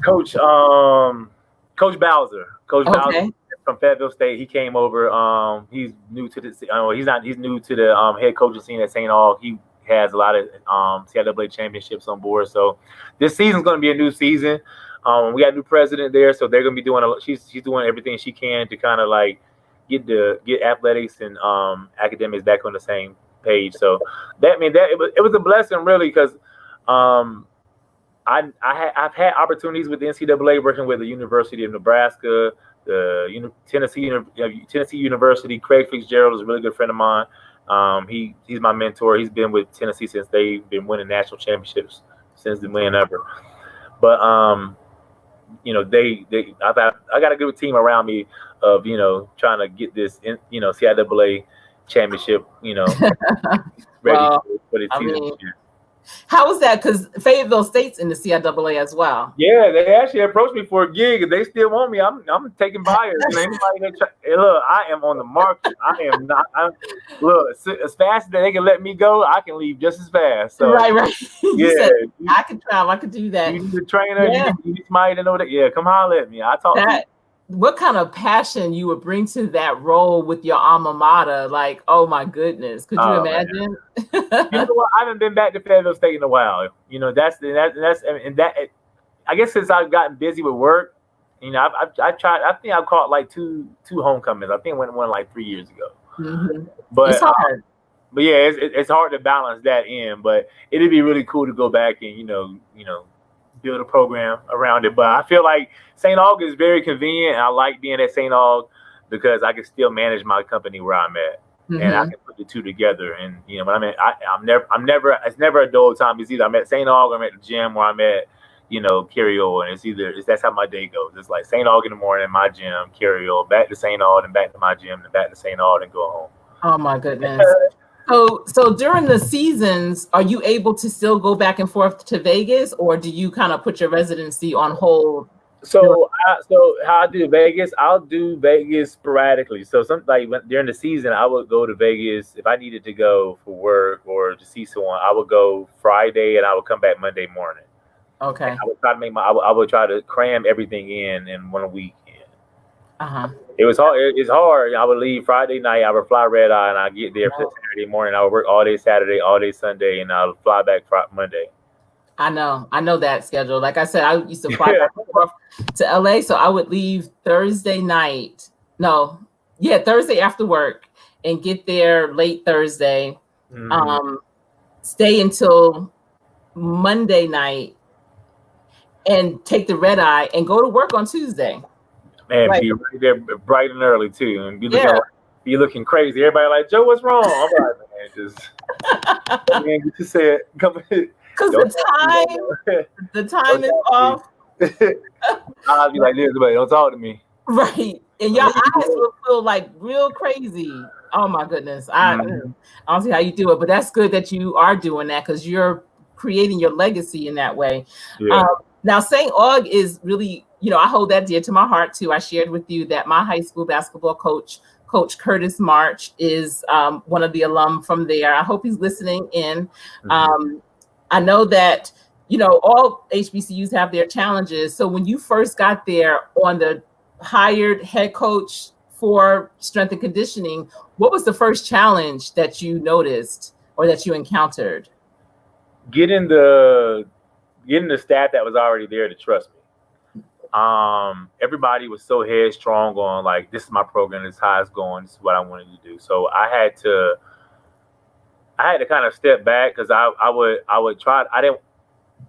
Coach Bowser. Bowser from Fayetteville State. He came over. He's new to he's new to the head coaching scene at St. Aug. He has a lot of CIAA championships on board. So this season's going to be a new season. We got a new president there, so they're going to be doing she's doing everything she can to kind of like get athletics and academics back on the same page. So it was a blessing really because I've had opportunities with the NCAA working with the University of Nebraska, the Tennessee University. Craig Fitzgerald is a really good friend of mine. He's my mentor. He's been with Tennessee since they've been winning national championships since the whenever. But I got a good team around me of trying to get this CIAA championship ready for the season. How was that? Because Fayetteville State's in the CIAA as well. Yeah, they actually approached me for a gig, and they still want me. I'm taking buyers. Look, I am on the market. I am not. Look, as fast as they can let me go, I can leave just as fast. So, right. Yeah, said, I can travel. I could do that. You need a trainer. Yeah. You need somebody to know that. Yeah, come holler at me. I talk to you. What kind of passion you would bring to that role with your alma mater? Like, oh my goodness, could you imagine? You know what? I haven't been back to Fayetteville State in a while. That's I guess since I've gotten busy with work, I tried. I think I caught like two homecomings. I think I went one like 3 years ago. Mm-hmm. But it's hard. But yeah, it's hard to balance that in. But it'd be really cool to go back and build a program around it. But I feel like St. Aug is very convenient. I like being at St. Aug because I can still manage my company where I'm at, and I can put the two together. And it's never a dull time. It's either I'm at St. Aug or I'm at the gym, or I'm at Carry On. And that's how my day goes. It's like St. Aug in the morning, my gym, Carry On, back to St. Aug, and back to my gym, and back to St. Aug, and go home. Oh my goodness. So during the seasons, are you able to still go back and forth to Vegas, or do you kind of put your residency on hold? So how I do Vegas, I'll do Vegas sporadically. So during the season, I would go to Vegas if I needed to go for work or to see someone. I would go Friday and I would come back Monday morning. Okay. And I would try to I would try to cram everything in one weekend. It was hard. It's hard. I would leave Friday night. I would fly red eye, and I get there for Saturday morning. I would work all day Saturday, all day Sunday, and I would fly back Monday. I know that schedule. Like I said, I used to fly back and forth to LA, so I would leave Thursday night. No, yeah, Thursday after work and get there late Thursday. Mhm. Stay until Monday night and take the red eye and go to work on Tuesday. And Like, be right there bright and early too, and yeah, be looking crazy. Everybody like, Joe, what's wrong? I'm like, man, just man, you just said, come in. because Don't the don't time is talk to me. off. I'll be like this, but don't talk to me. Right. And your eyes will feel like real crazy. Oh my goodness. I don't see how you do it, but that's good that you are doing that because you're creating your legacy in that way. Yeah. Now, St. Aug is really, I hold that dear to my heart too. I shared with you that my high school basketball coach, Coach Curtis March, is one of the alum from there. I hope he's listening in. I know that, all HBCUs have their challenges. So when you first got there on the hired head coach for strength and conditioning, what was the first challenge that you noticed or that you encountered? Getting the staff that was already there to trust me. Everybody was so headstrong on like, this is my program, this is how it's going, this is what I wanted to do. So I had to kind of step back because I would try.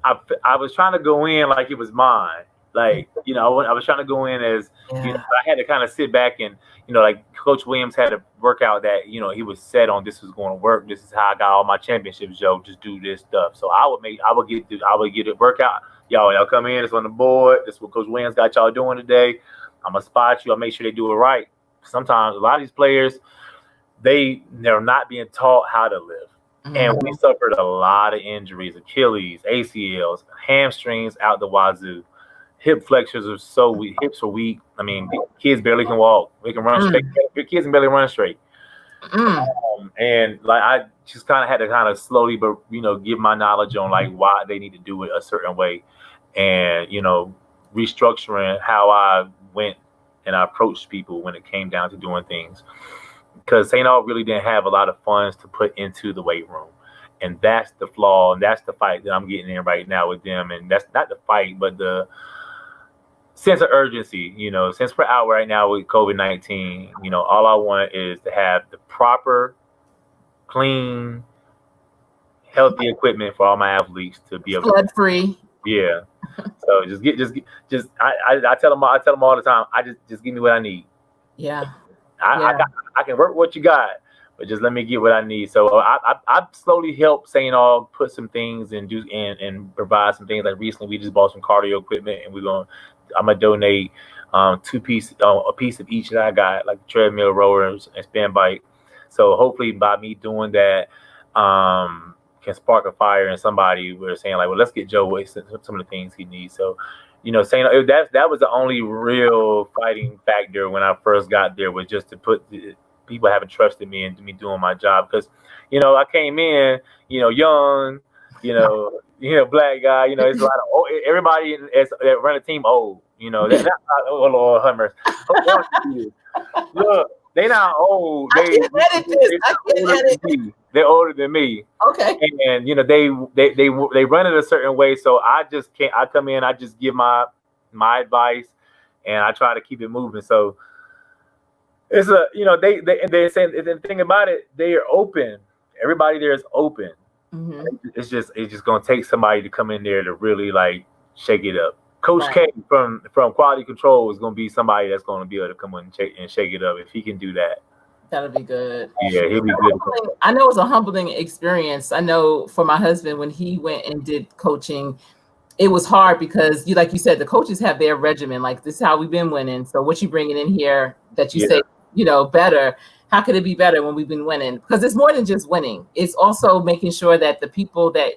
I was trying to go in like it was mine. Like, I was trying to go in as, I had to kind of sit back and, like Coach Williams had to work out that, he was set on this was going to work. This is how I got all my championships, Joe. Just do this stuff. So I would get it workout. Y'all come in. It's on the board. This is what Coach Williams got y'all doing today. I'm gonna spot you. I'll make sure they do it right. Sometimes a lot of these players, they're not being taught how to live. And we suffered a lot of injuries, Achilles, ACLs, hamstrings out the wazoo. Hip flexors are so weak. Hips are weak. I mean, kids barely can walk. They can run straight. Your kids can barely run straight. And like I just kind of had to kind of slowly, but give my knowledge on like why they need to do it a certain way, and restructuring how I went and I approached people when it came down to doing things. Because St. Aug really didn't have a lot of funds to put into the weight room. And that's the flaw, and that's the fight that I'm getting in right now with them. And that's not the fight, but the sense of urgency. Since we're out right now with COVID-19, all I want is to have the proper, clean, healthy equipment for all my athletes to be able to flood free. Yeah. So I tell them all the time, just give me what I need. Yeah. I can work what you got, but just let me get what I need. So I slowly helped St. Aug put some things and do and provide some things. Like recently, we just bought some cardio equipment, and I'm gonna donate a piece of each that I got, like treadmill, rowers, and spin bike. So hopefully, by me doing that, can spark a fire in somebody. We're saying like, well, let's get Joe some of the things he needs. So. Saying that was the only real fighting factor when I first got there, was just to put people having trusted me and me doing my job. Because, I came in, young, black guy, it's a lot of everybody that run a team old, that's not Lord Hummers. Look, they not old. They're older than me. Okay. And they run it a certain way. So I just can't. I come in. I just give my advice, and I try to keep it moving. So it's they say the thing about it. They are open. Everybody there is open. It's just gonna take somebody to come in there to really like shake it up. Coach K from Quality Control is gonna be somebody that's gonna be able to come in and shake it up if he can do that. That'll be good. Yeah, he'll be good. I know it's a humbling experience. I know for my husband, when he went and did coaching, it was hard because, like you said, the coaches have their regimen. Like, this is how we've been winning. So what you bringing in here that you say, better? How could it be better when we've been winning? Because it's more than just winning. It's also making sure that the people that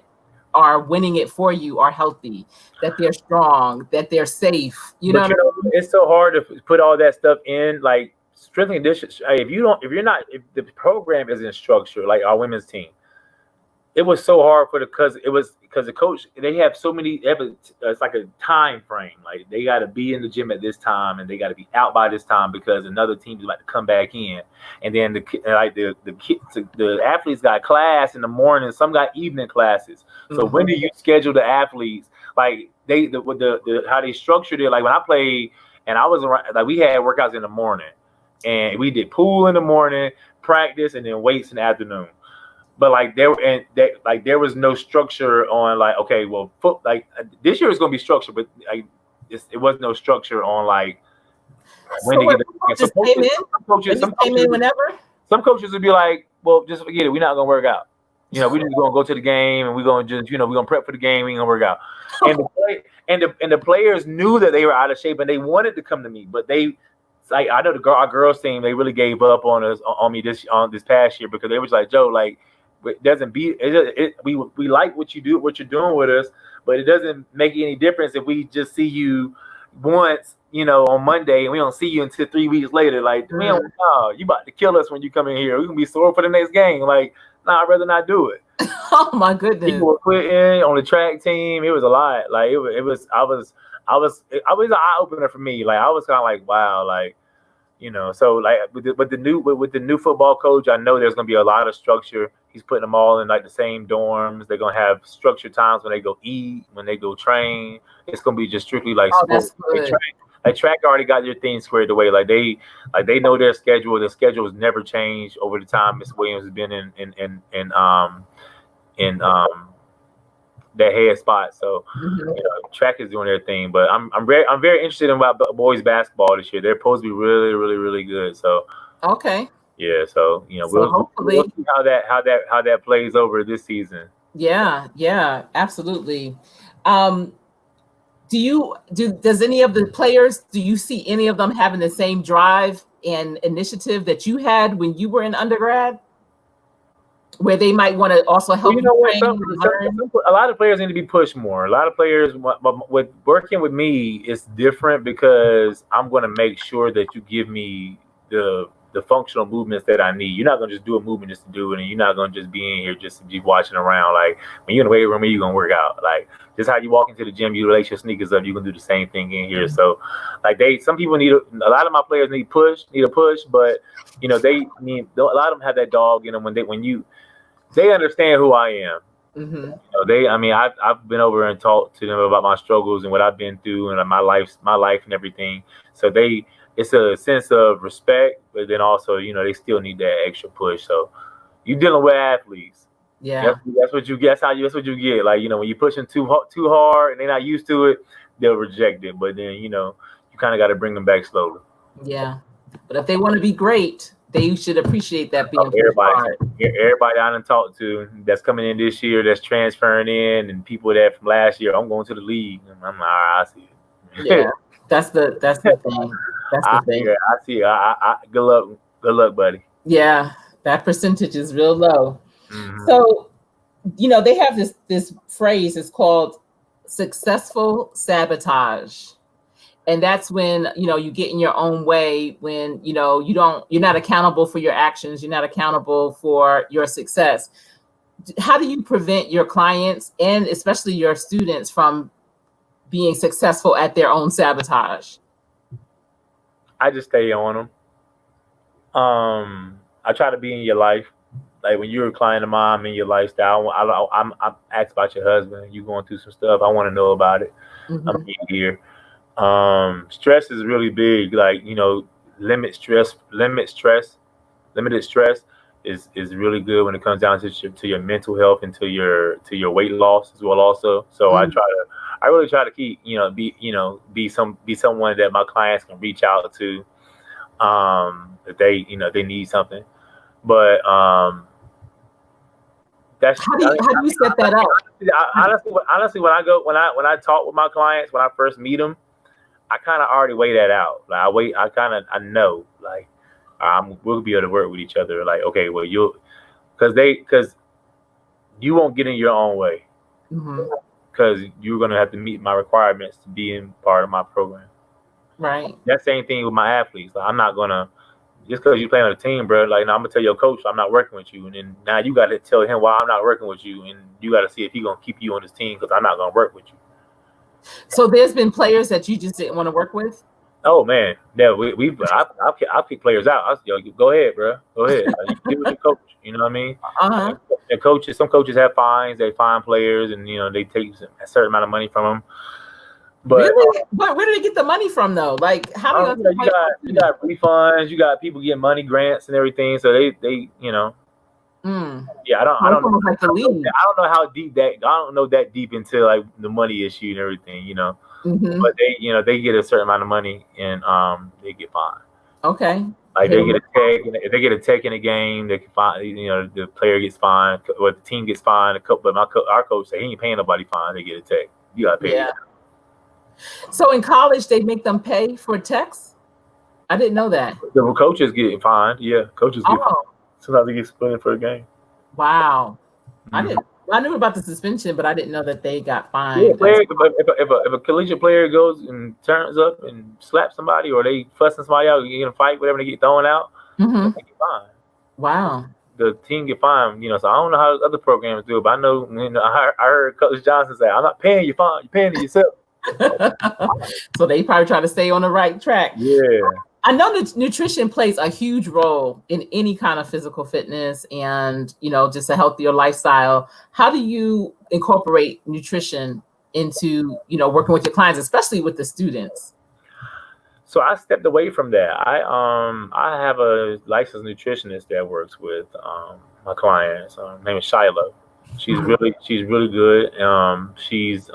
are winning it for you are healthy, that they're strong, that they're safe. It's so hard to put all that stuff in, like. Strength and conditioning. If the program isn't structured, like our women's team, it was so hard for because the coach, they have so many, it's like a time frame, like they got to be in the gym at this time and they got to be out by this time because another team is about to come back in, and then the athletes got class in the morning, some got evening classes. So when do you schedule the athletes? Like how they structured it, like when I played and I was around, like we had workouts in the morning and we did pool in the morning, practice, and then weights in the afternoon. But like there was no structure on like, okay, well, this year is gonna be structured, but like it was no structure on like when to get some coaches whenever. Some coaches would be like, well, just forget it, we're not gonna work out. We're just gonna go to the game and we're gonna just we're gonna prep for the game, we ain't gonna work out. And the players knew that they were out of shape and they wanted to come to me, but I know our girls team, they really gave up on me this past year because they was like, Joe, like, it doesn't be we like what you're doing with us, but it doesn't make any difference if we just see you once on Monday and we don't see you until 3 weeks later. Like, man, you about to kill us when you come in here, we're gonna be sore for the next game. Like, nah, I'd rather not do it. Oh my goodness. People were quitting on the track team. It was a lot. Like, it was an eye opener for me. Like, I was kind of like, wow, like, so like with the new football coach, I know there's gonna be a lot of structure. He's putting them all in like the same dorms. They're gonna have structured times when they go eat, when they go train. It's gonna be just strictly like sports. Like track already got their thing squared away. Like they know their schedule. Their schedule has never changed over the time Miss Williams has been in that head spot. So track is doing their thing, but I'm very interested in about boys basketball this year. They're supposed to be really, really, really good. So okay, yeah. So we'll see how that plays over this season. Yeah, absolutely. Does any of the players, do you see any of them having the same drive and initiative that you had when you were in undergrad, where they might want to also help a lot of players need to be pushed more. A lot of players, with working with me, it's different because I'm going to make sure that you give me the functional movements that I need. You're not going to just do a movement just to do it, and you're not going to just be in here just to be watching around. Like, when you're in the weight room, you're going to work out. Like, just how you walk into the gym, you lace your sneakers up, you can do the same thing in here. So, like, some people a lot of my players need a push, but a lot of them have that dog in them they understand who I am. I've been over and talked to them about my struggles and what I've been through and my life and everything. So it's a sense of respect, but then also, they still need that extra push. So you're dealing with athletes. Yeah. That's what you get. That's what you get. Like, when you're pushing too hard and they're not used to it, they'll reject it. But then, you kind of got to bring them back slowly. Yeah. But if they want to be great, they should appreciate that being everybody I done talked to that's coming in this year, that's transferring in, and people that from last year, I'm going to the league. I'm like, all right, I see it. Yeah, that's the thing. That's the thing. I see it. Good luck, buddy. Yeah, that percentage is real low. So, they have this phrase. It's called successful sabotage. And that's when, you get in your own way, when, you're not accountable for your actions. You're not accountable for your success. How do you prevent your clients and especially your students from being successful at their own sabotage? I just stay on them. I try to be in your life. Like, when you're a client of mine, I'm in your lifestyle. I'm asked about your husband. You going through some stuff. I want to know about it. I'm here. Stress is really big. Like, limited stress is really good when it comes down to your mental health and to your weight loss as well also. So I really try to keep, be someone that my clients can reach out to, if they need something. But that's how do you set that up? Honestly, when I talk with my clients, when I first meet them, I kind of already weigh that out. Like, I know, like, we'll be able to work with each other. Like, okay, well, because you won't get in your own way, because you're gonna have to meet my requirements to be in part of my program. Right. That same thing with my athletes. Like, I'm not gonna just because you play on a team, bro, like, no, I'm gonna tell your coach I'm not working with you, and then now you got to tell him why I'm not working with you, and you got to see if he's gonna keep you on his team because I'm not gonna work with you. So there's been players that you just didn't want to work with? Oh man, yeah, I'll kick players out. Yo, go ahead, bro, go ahead. You deal with your coach. You know what I mean? Uh-huh. And coaches, some coaches have fines. They fine players, and they take a certain amount of money from them. But really? But where do they get the money from though? Like, how do you got refunds, you got people getting money grants and everything. So they yeah, I don't like the league. I don't know how deep that I don't know that deep into like the money issue and everything, But they get a certain amount of money and they get fined. Okay. Like they get a tech, and if they get a tech in a game, they can fine. The player gets fined, or the team gets fined. But our coach said he ain't paying nobody fine. They get a tech. You gotta pay. Yeah. So in college, they make them pay for techs? I didn't know that. The coaches get fined. Yeah, coaches get fined. Sometimes they get split in for a game. Wow. Mm-hmm. I knew about the suspension, but I didn't know that they got fined. Yeah, if a collegiate player goes and turns up and slaps somebody, or they fussing somebody out, you get in a fight, whatever, they get thrown out, they get fined. Wow. The team get fined, so I don't know how other programs do it, but I know, I heard Coach Johnson say, "I'm not paying you fine, you're paying it yourself." So they probably try to stay on the right track. Yeah. I know that nutrition plays a huge role in any kind of physical fitness and, just a healthier lifestyle. How do you incorporate nutrition into, working with your clients, especially with the students? So I stepped away from that. I have a licensed nutritionist that works with my clients. Her name is Shiloh. She's really good. She's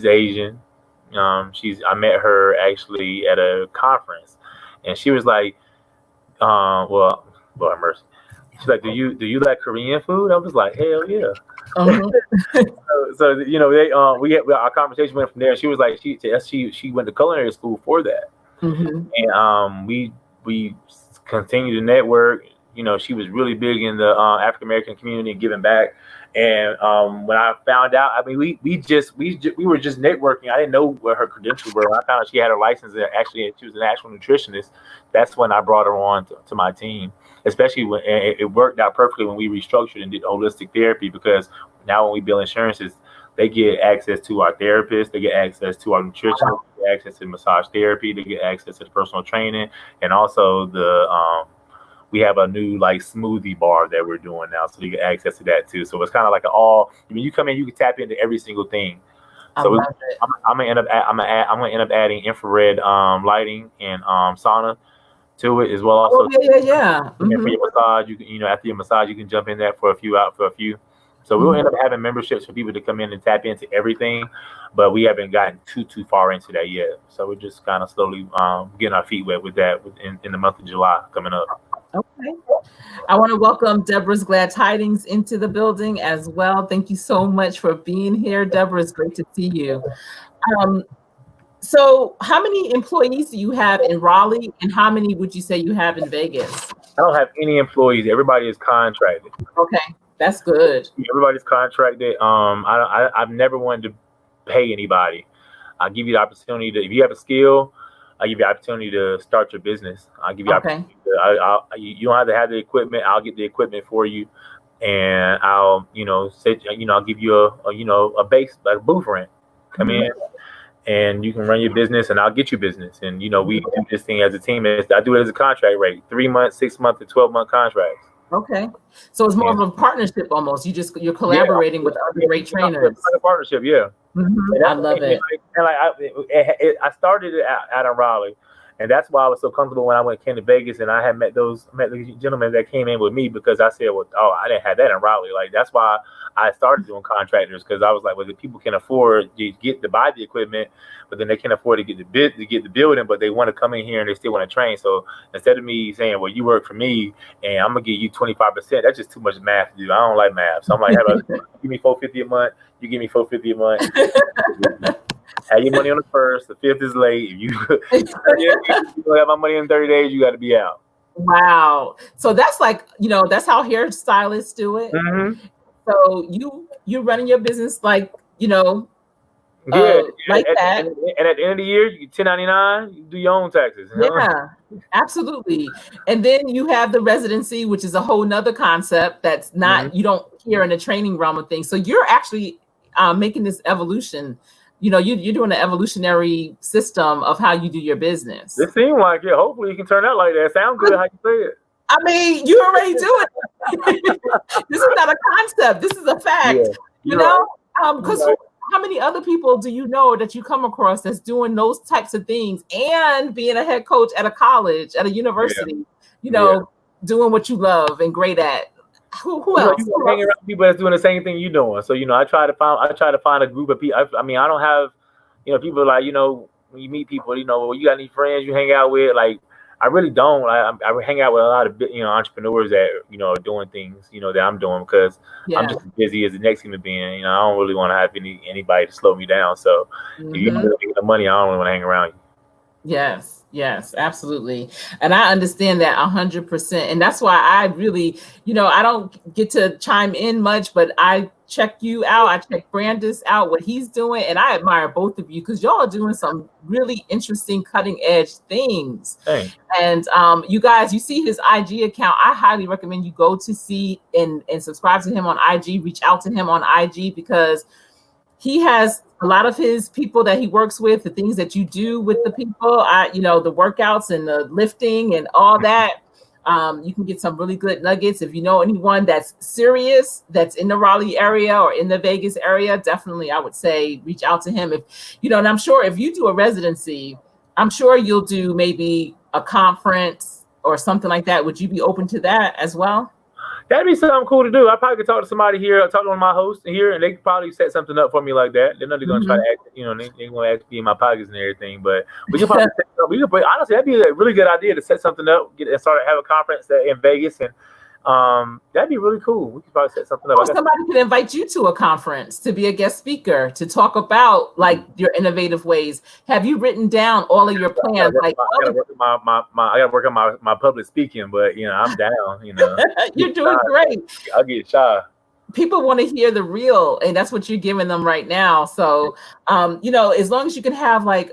Asian. I met her actually at a conference. And she was like, well, Lord mercy. She's like, do you like Korean food? I was like, hell yeah. So our conversation went from there. She was like, she went to culinary school for that, and we continued to network. She was really big in the African American community and giving back. And when I found out, I mean, we were just networking. I didn't know what her credentials were. When I found out she had her license, and actually she was an actual nutritionist, that's when I brought her on to my team. Especially when it worked out perfectly when we restructured and did holistic therapy, because now when we bill insurances, they get access to our therapist, they get access to our nutrition, they get access to massage therapy, they get access to the personal training, and also we have a new smoothie bar that we're doing now, so you get access to that too. So it's kind of like when you come in, you can tap into every single thing. So I'm gonna end up adding infrared lighting and sauna to it as well. Also, yeah. And for your massage, you can, after your massage, you can jump in there for a few. So we'll end up having memberships for people to come in and tap into everything, but we haven't gotten too far into that yet. So we're just kind of slowly getting our feet wet with that in the month of July coming up. Okay. I want to welcome Deborah's Glad Tidings into the building as well. Thank you so much for being here, Deborah. It's great to see you. So how many employees do you have in Raleigh, and how many would you say you have in Vegas? I don't have any employees. Everybody is contracted. Okay, that's good. Everybody's contracted. I've never wanted to pay anybody. I'll give you the opportunity if you have a skill, I'll give you the opportunity to start your business. I'll give you opportunity you don't have to have the equipment. I'll get the equipment for you, and I'll I'll give you a base, like a booth rent. Come in, and you can run your business, and I'll get you business. And we do this thing as a team. I do it as a contract rate, 3 months, 6 month, and 12-month contracts. Okay, so it's more of a partnership almost. You're collaborating with other great trainers. It's like a partnership, yeah. I love it. I started it out in Raleigh, and that's why I was so comfortable when I came to Vegas, and I had met the gentlemen that came in with me, because I said, well, I didn't have that in Raleigh. Like, that's why I started doing contractors, because I was like, well, the people can afford to buy the equipment, but then they can't afford to get the building, but they want to come in here and they still want to train. So instead of me saying, well, you work for me and I'm gonna give you 25%, that's just too much math to do. I don't like math. So I'm like, give me $450 a month, you give me $450 a month. Have your money on the first, the fifth is late. If you don't have my money in 30 days, you got to be out. Wow. So that's that's how hairstylists do it. So you're running your business Yeah, like that. and at the end of the year, you 1099, you do your own taxes. Yeah, absolutely. And then you have the residency, which is a whole nother concept that's not, you don't hear in the training realm of things. So you're actually making this evolution. You know, you're doing an evolutionary system of how you do your business. It seems like it. Hopefully you can turn out like that. Sound good how you say it. I mean, you already do it. This is not a concept. This is a fact. Yeah, you know, because how many other people do you know that you come across that's doing those types of things and being a head coach at a college, at a university, you know, doing what you love and great at? Who else? You hang around people that's doing the same thing you're doing. So, I try to find a group of people. I mean, I don't have, people like, when you meet people, you got any friends you hang out with? Like, I really don't. I hang out with a lot of entrepreneurs that are doing things that I'm doing because I'm just as busy as the next human being. I don't really want to have anybody to slow me down. So if you're not making the money, I don't really want to hang around you. Yes, absolutely. And I understand that 100%. And that's why I really, I don't get to chime in much, but I check you out. I check Brandis out, what he's doing. And I admire both of you because y'all are doing some really interesting cutting edge things. Thanks. And you guys, you see his IG account. I highly recommend you go to see and subscribe to him on IG, reach out to him on IG because he has a lot of his people that he works with, the things that you do with the people, the workouts and the lifting and all that. You can get some really good nuggets. If you know anyone that's serious, that's in the Raleigh area or in the Vegas area, definitely I would say reach out to him. If and I'm sure if you do a residency, I'm sure you'll do maybe a conference or something like that. Would you be open to that as well? That'd be something cool to do. I probably could talk to somebody here, talk to one of my hosts here, and they could probably set something up for me like that. They're not going to try to act, they're going to act to be in my pockets and everything. But we could probably honestly, that'd be a really good idea to set something up, have a conference in Vegas, and that'd be really cool. We could probably set something up. Or somebody could invite you to a conference to be a guest speaker to talk about like your innovative ways. Have you written down all of your plans? I gotta work on my public speaking, but I'm down. You're doing great. I'll get shy. People want to hear the real, and that's what you're giving them right now. So, as long as you can have like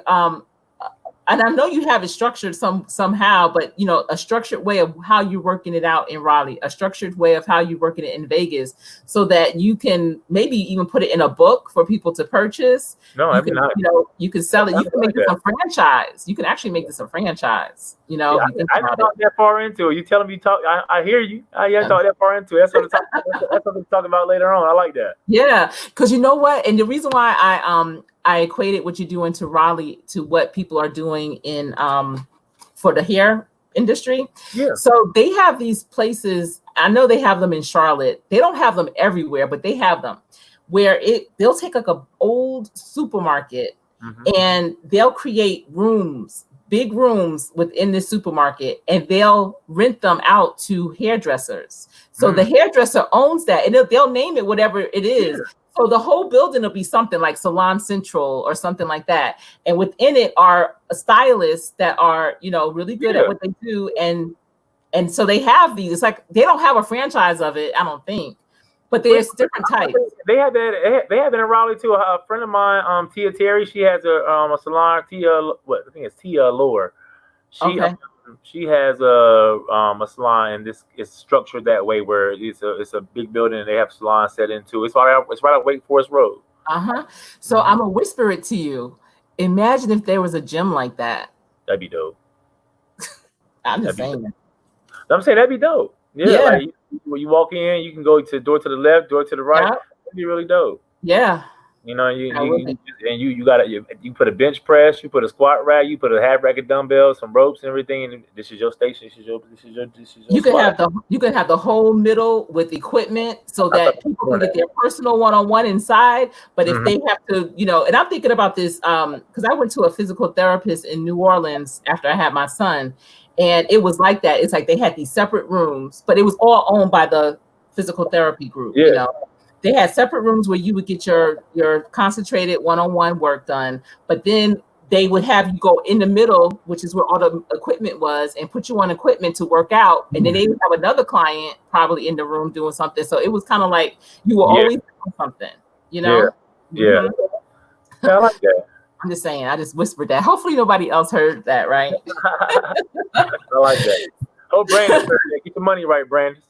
and I know you have it structured somehow, but a structured way of how you're working it out in Raleigh, a structured way of how you're working it in Vegas, so that you can maybe even put it in a book for people to purchase. No, you can, you can sell it. You can make this a franchise. You can actually make this a franchise. I didn't talk that far into it. You telling me talk? I hear you. I didn't talk that far into it. That's what we're talking about later on. I like that. Yeah, because you know what, and the reason why I equated what you're doing to Raleigh to what people are doing in for the hair industry. Yeah. So they have these places. I know they have them in Charlotte. They don't have them everywhere, but they have them where they'll take like an old supermarket and they'll create rooms, big rooms within this supermarket, and they'll rent them out to hairdressers. So the hairdresser owns that, and they'll name it whatever it is. Yeah. So the whole building will be something like Salon Central or something like that. And within it are stylists that are, really good at what they do. And so they have these. It's like they don't have a franchise of it, I don't think. But there's different types. They have that. They have it in Raleigh too. A friend of mine, Tia Terry, she has a salon. I think it's Tia Allure. She has a salon, and this is structured that way where it's a big building and they have salons set into. It's right on Wake Forest Road. So I'm gonna whisper it to you. Imagine if there was a gym like that. That'd be dope. I'm just saying. I'm saying that'd be dope. Yeah. Like, when you walk in, you can go to the door to the left, door to the right. That'd be really dope. Yeah. You put a bench press, you put a squat rack, you put a half rack of dumbbells, some ropes and everything, and this is your station. This is your you can have the whole middle with equipment so that people can get their personal one-on-one inside. But if they have to, and I'm thinking about this because I went to a physical therapist in New Orleans after I had my son, and it was like that. It's like they had these separate rooms, but it was all owned by the physical therapy group. Yeah. They had separate rooms where you would get your concentrated one-on-one work done, but then they would have you go in the middle, which is where all the equipment was, and put you on equipment to work out. And then they would have another client probably in the room doing something. So it was kind of like you were always doing something, Yeah. Yeah, I like that. I'm just saying, I just whispered that. Hopefully nobody else heard that, right? I like that. Oh, Brandon, get your money right, Brandon.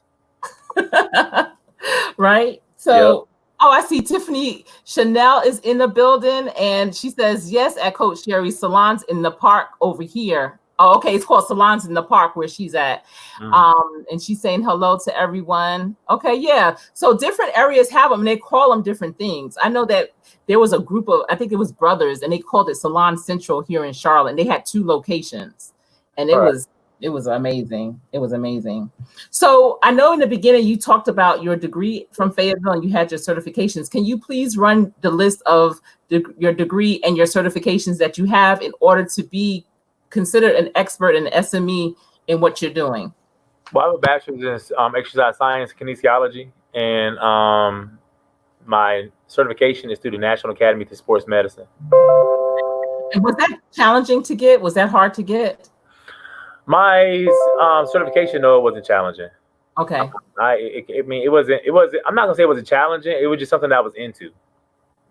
Right? Yep. So, oh, I see Tiffany Chanel is in the building, and she says, yes, at Coach Sherri's Salons in the park over here. Oh, okay, it's called Salons in the Park where she's at. And she's saying hello to everyone. Okay, yeah. So different areas have them, and they call them different things. I know that there was a group of, I think it was brothers, and they called it Salon Central here in Charlotte, and they had 2 locations, and it was amazing. It was amazing. So I know in the beginning you talked about your degree from Fayetteville and you had your certifications. Can you please run the list of your degree and your certifications that you have in order to be considered an expert in SME in what you're doing? Well, I have a bachelor's in exercise science, kinesiology, and my certification is through the National Academy for Sports Medicine. And was that challenging to get? Was that hard to get? My certification, no, it wasn't challenging. Okay. I mean, it wasn't. I'm not gonna say it wasn't challenging. It was just something that I was into.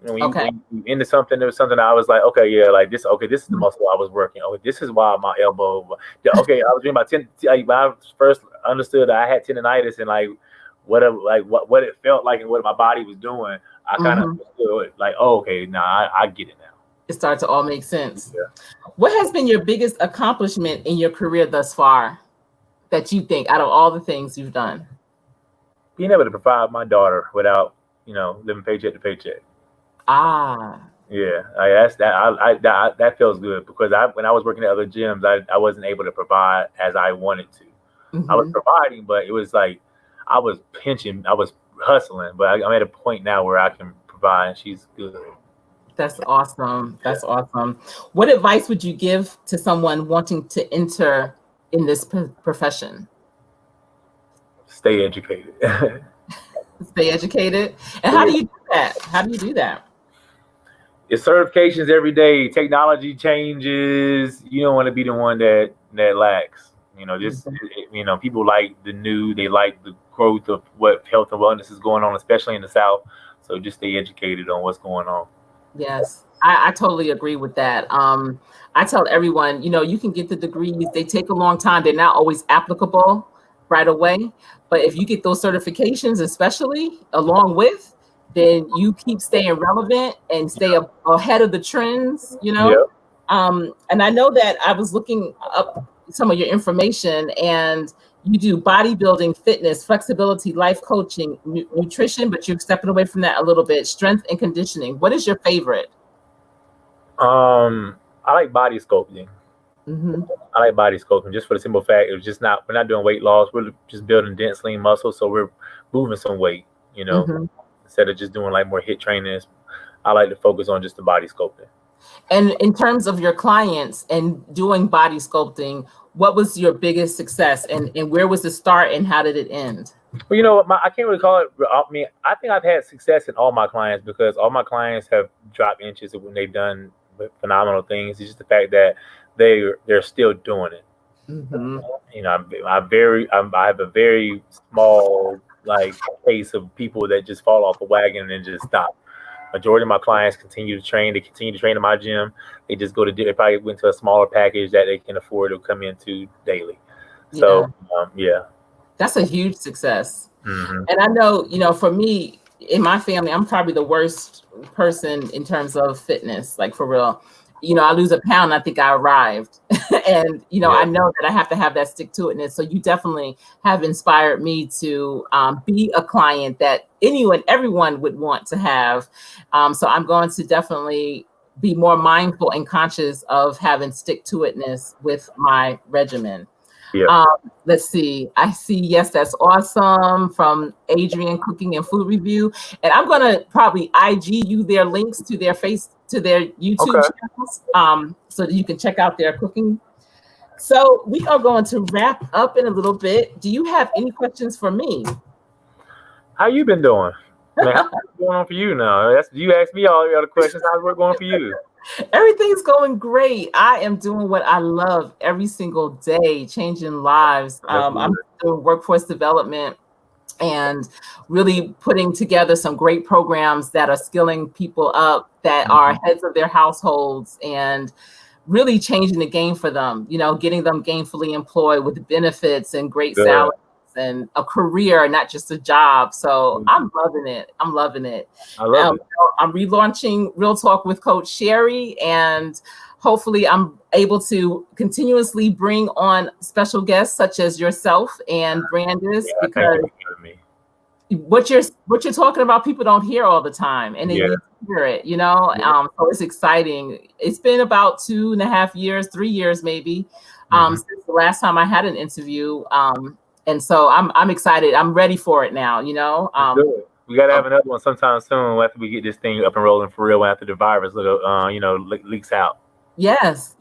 You know, when you into something, there was something I was like, okay, yeah, like this. Okay, this is the muscle I was working. Oh, this is why my elbow. Okay, I was doing my when I first understood that I had tendonitis and like what it felt like and what my body was doing. I kind of understood like, oh, okay, now I get it now. It started to all make sense. Yeah. What has been your biggest accomplishment in your career thus far that you think out of all the things you've done? Being able to provide my daughter without, living paycheck to paycheck. Yeah, that feels good because when I was working at other gyms, I wasn't able to provide as I wanted to. I was providing, but it was like I was hustling, but I'm at a point now where I can provide, and she's good. That's awesome. That's awesome. What advice would you give to someone wanting to enter in this profession? Stay educated. Stay educated. And how do you do that? How do you do that? It's certifications every day. Technology changes. You don't want to be the one that lacks. People like the new. They like the growth of what health and wellness is going on, especially in the South. So just stay educated on what's going on. Yes, I totally agree with that. I tell everyone, you can get the degrees. They take a long time. They're not always applicable right away. But if you get those certifications, especially along with, then you keep staying relevant and stay ahead of the trends, Yep. And I know that I was looking up some of your information, and you do bodybuilding, fitness, flexibility, life coaching, nutrition, but you're stepping away from that a little bit, strength and conditioning. What is your favorite? I like body sculpting. I like body sculpting just for the simple fact we're not doing weight loss. We're just building dense, lean muscle. So we're moving some weight, instead of just doing like more HIIT trainings. I like to focus on just the body sculpting. And in terms of your clients and doing body sculpting, what was your biggest success and where was the start and how did it end? Well, I can't really call it. I mean, I think I've had success in all my clients because all my clients have dropped inches when they've done phenomenal things. It's just the fact that they're still doing it. I have a very small case of people that just fall off the wagon and just stop. Majority of my clients continue to train. They continue to train in my gym. They just they probably went to a smaller package that they can afford to come into daily. So, yeah. That's a huge success. And I know, for me, in my family, I'm probably the worst person in terms of fitness, like for real. I lose a pound, I think I arrived. And, I know that I have to have that stick to itness. So you definitely have inspired me to be a client that everyone would want to have. So I'm going to definitely be more mindful and conscious of having stick to itness with my regimen. Yeah. Let's see. I see. Yes, that's awesome. From Adrian Cooking and Food Review. And I'm going to probably IG you their links to their YouTube channels, so that you can check out their cooking. So we are going to wrap up in a little bit. Do you have any questions for me? How you been doing? Man, how's it going on for you now? You asked me all the other questions. How's it going for you? Everything's going great. I am doing what I love every single day, changing lives. I'm doing workforce development and really putting together some great programs that are skilling people up that are heads of their households and really changing the game for them, getting them gainfully employed with benefits and great salaries and a career, not just a job. So I'm loving it. I'm loving it. I love it. I'm relaunching Real Talk with Coach Sherri, and hopefully I'm able to continuously bring on special guests such as yourself and Brandis, because what you're talking about, people don't hear all the time, and they need to hear it, so it's exciting. It's been about 2.5 years, 3 years maybe, since the last time I had an interview. And so I'm excited. I'm ready for it now, We got to have another one sometime soon after we get this thing up and rolling for real, after the virus leaks out. Yes,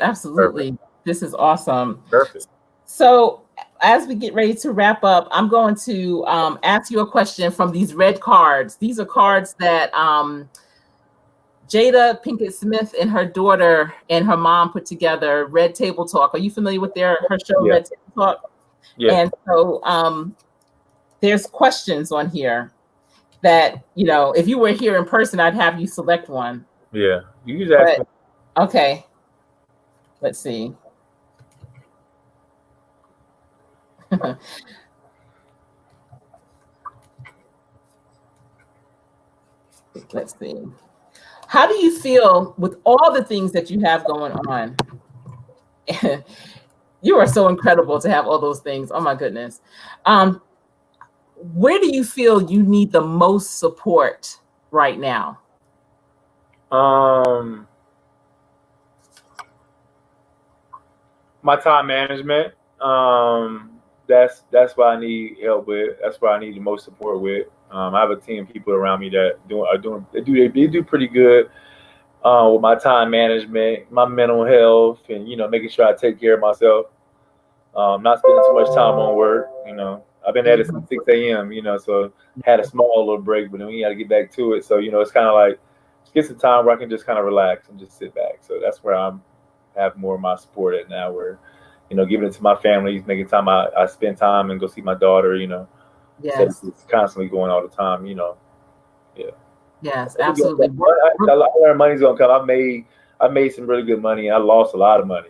absolutely. Perfect. This is awesome. Perfect. So as we get ready to wrap up, I'm going to ask you a question from these red cards. These are cards that Jada Pinkett Smith and her daughter and her mom put together, Red Table Talk. Are you familiar with her show, Red Table Talk? Yeah. And so there's questions on here that, if you were here in person, I'd have you select one. Yeah, you just ask me. Okay, let's see. Let's see. How do you feel with all the things that you have going on? You are so incredible to have all those things. Oh my goodness. Where do you feel you need the most support right now? My time management. That's what I need help with. That's what I need the most support with. I have a team of people around me that they do pretty good with my time management, my mental health, and making sure I take care of myself. Not spending too much time on work. I've been at it since 6 a.m. So had a small little break, but then we got to get back to it. So it's kind of like get some time where I can just kind of relax and just sit back. So that's where I'm have more of my support at now, where giving it to my family, making time I spend time and go see my daughter. Yes, it's constantly going all the time. Yes, absolutely. I learned money's gonna come. I made some really good money. I lost a lot of money.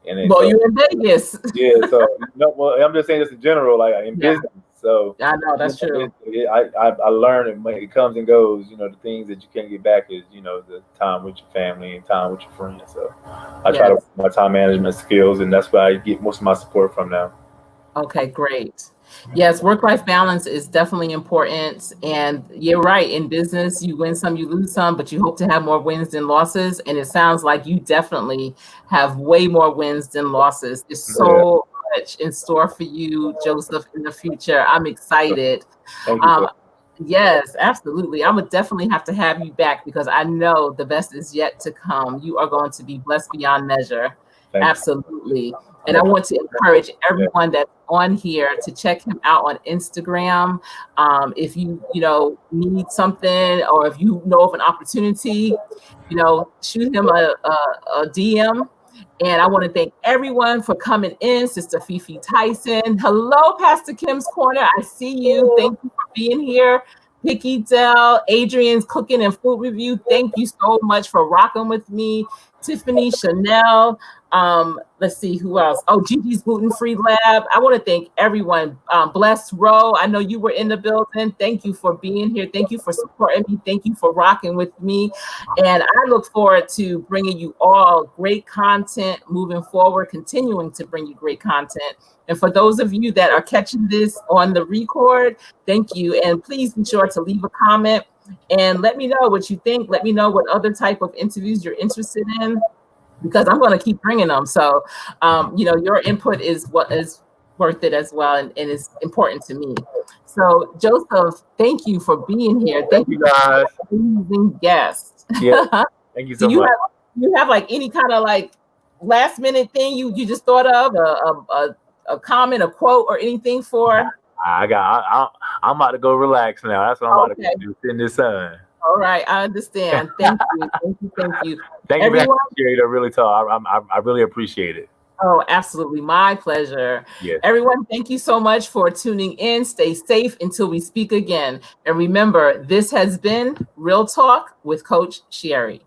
And well, you're in Vegas. Yeah, so I'm just saying this in general, like in business. So I know that's true. I learned it comes and goes. The things that you can't get back is the time with your family and time with your friends. So I try to work my time management skills, and that's where I get most of my support from now. Okay, great. Yes, work-life balance is definitely important. And you're right. In business, you win some, you lose some, but you hope to have more wins than losses. And it sounds like you definitely have way more wins than losses. There's so much in store for you, Joesph, in the future. I'm excited. Thank you. Yes, absolutely. I would definitely have to have you back, because I know the best is yet to come. You are going to be blessed beyond measure. Absolutely. And I want to encourage everyone that's on here to check him out on Instagram. If you need something, or if you know of an opportunity, shoot him a DM. And I want to thank everyone for coming in. Sister Fifi Tyson. Hello, Pastor Kim's Corner. I see you. Thank you for being here. Picky Dell, Adrian's Cooking and Food Review. Thank you so much for rocking with me. Tiffany, Chanel. Let's see who else. Oh, Gigi's Gluten Free Lab. I want to thank everyone. Blessed Row, I know you were in the building. Thank you for being here. Thank you for supporting me. Thank you for rocking with me. And I look forward to bringing you all great content moving forward, continuing to bring you great content. And for those of you that are catching this on the record, thank you. And please be sure to leave a comment and let me know what you think. Let me know what other type of interviews you're interested in, because I'm going to keep bringing them. So, your input is what is worth it as well, and it's important to me. So, Joesph, thank you for being here. Thank you guys. For amazing guest. Yeah, thank you so much. Do you have like any kind of like last minute thing you just thought of, a comment, a quote, or anything for? I'm about to go relax now. That's what I'm about to do. Sit in the sun. All right, I understand. Thank you. Thank you. Thank you, Sherri. Really tall. I really appreciate it. Oh, absolutely. My pleasure. Yes. Everyone, thank you so much for tuning in. Stay safe until we speak again. And remember, this has been Real Talk with Coach Sherri.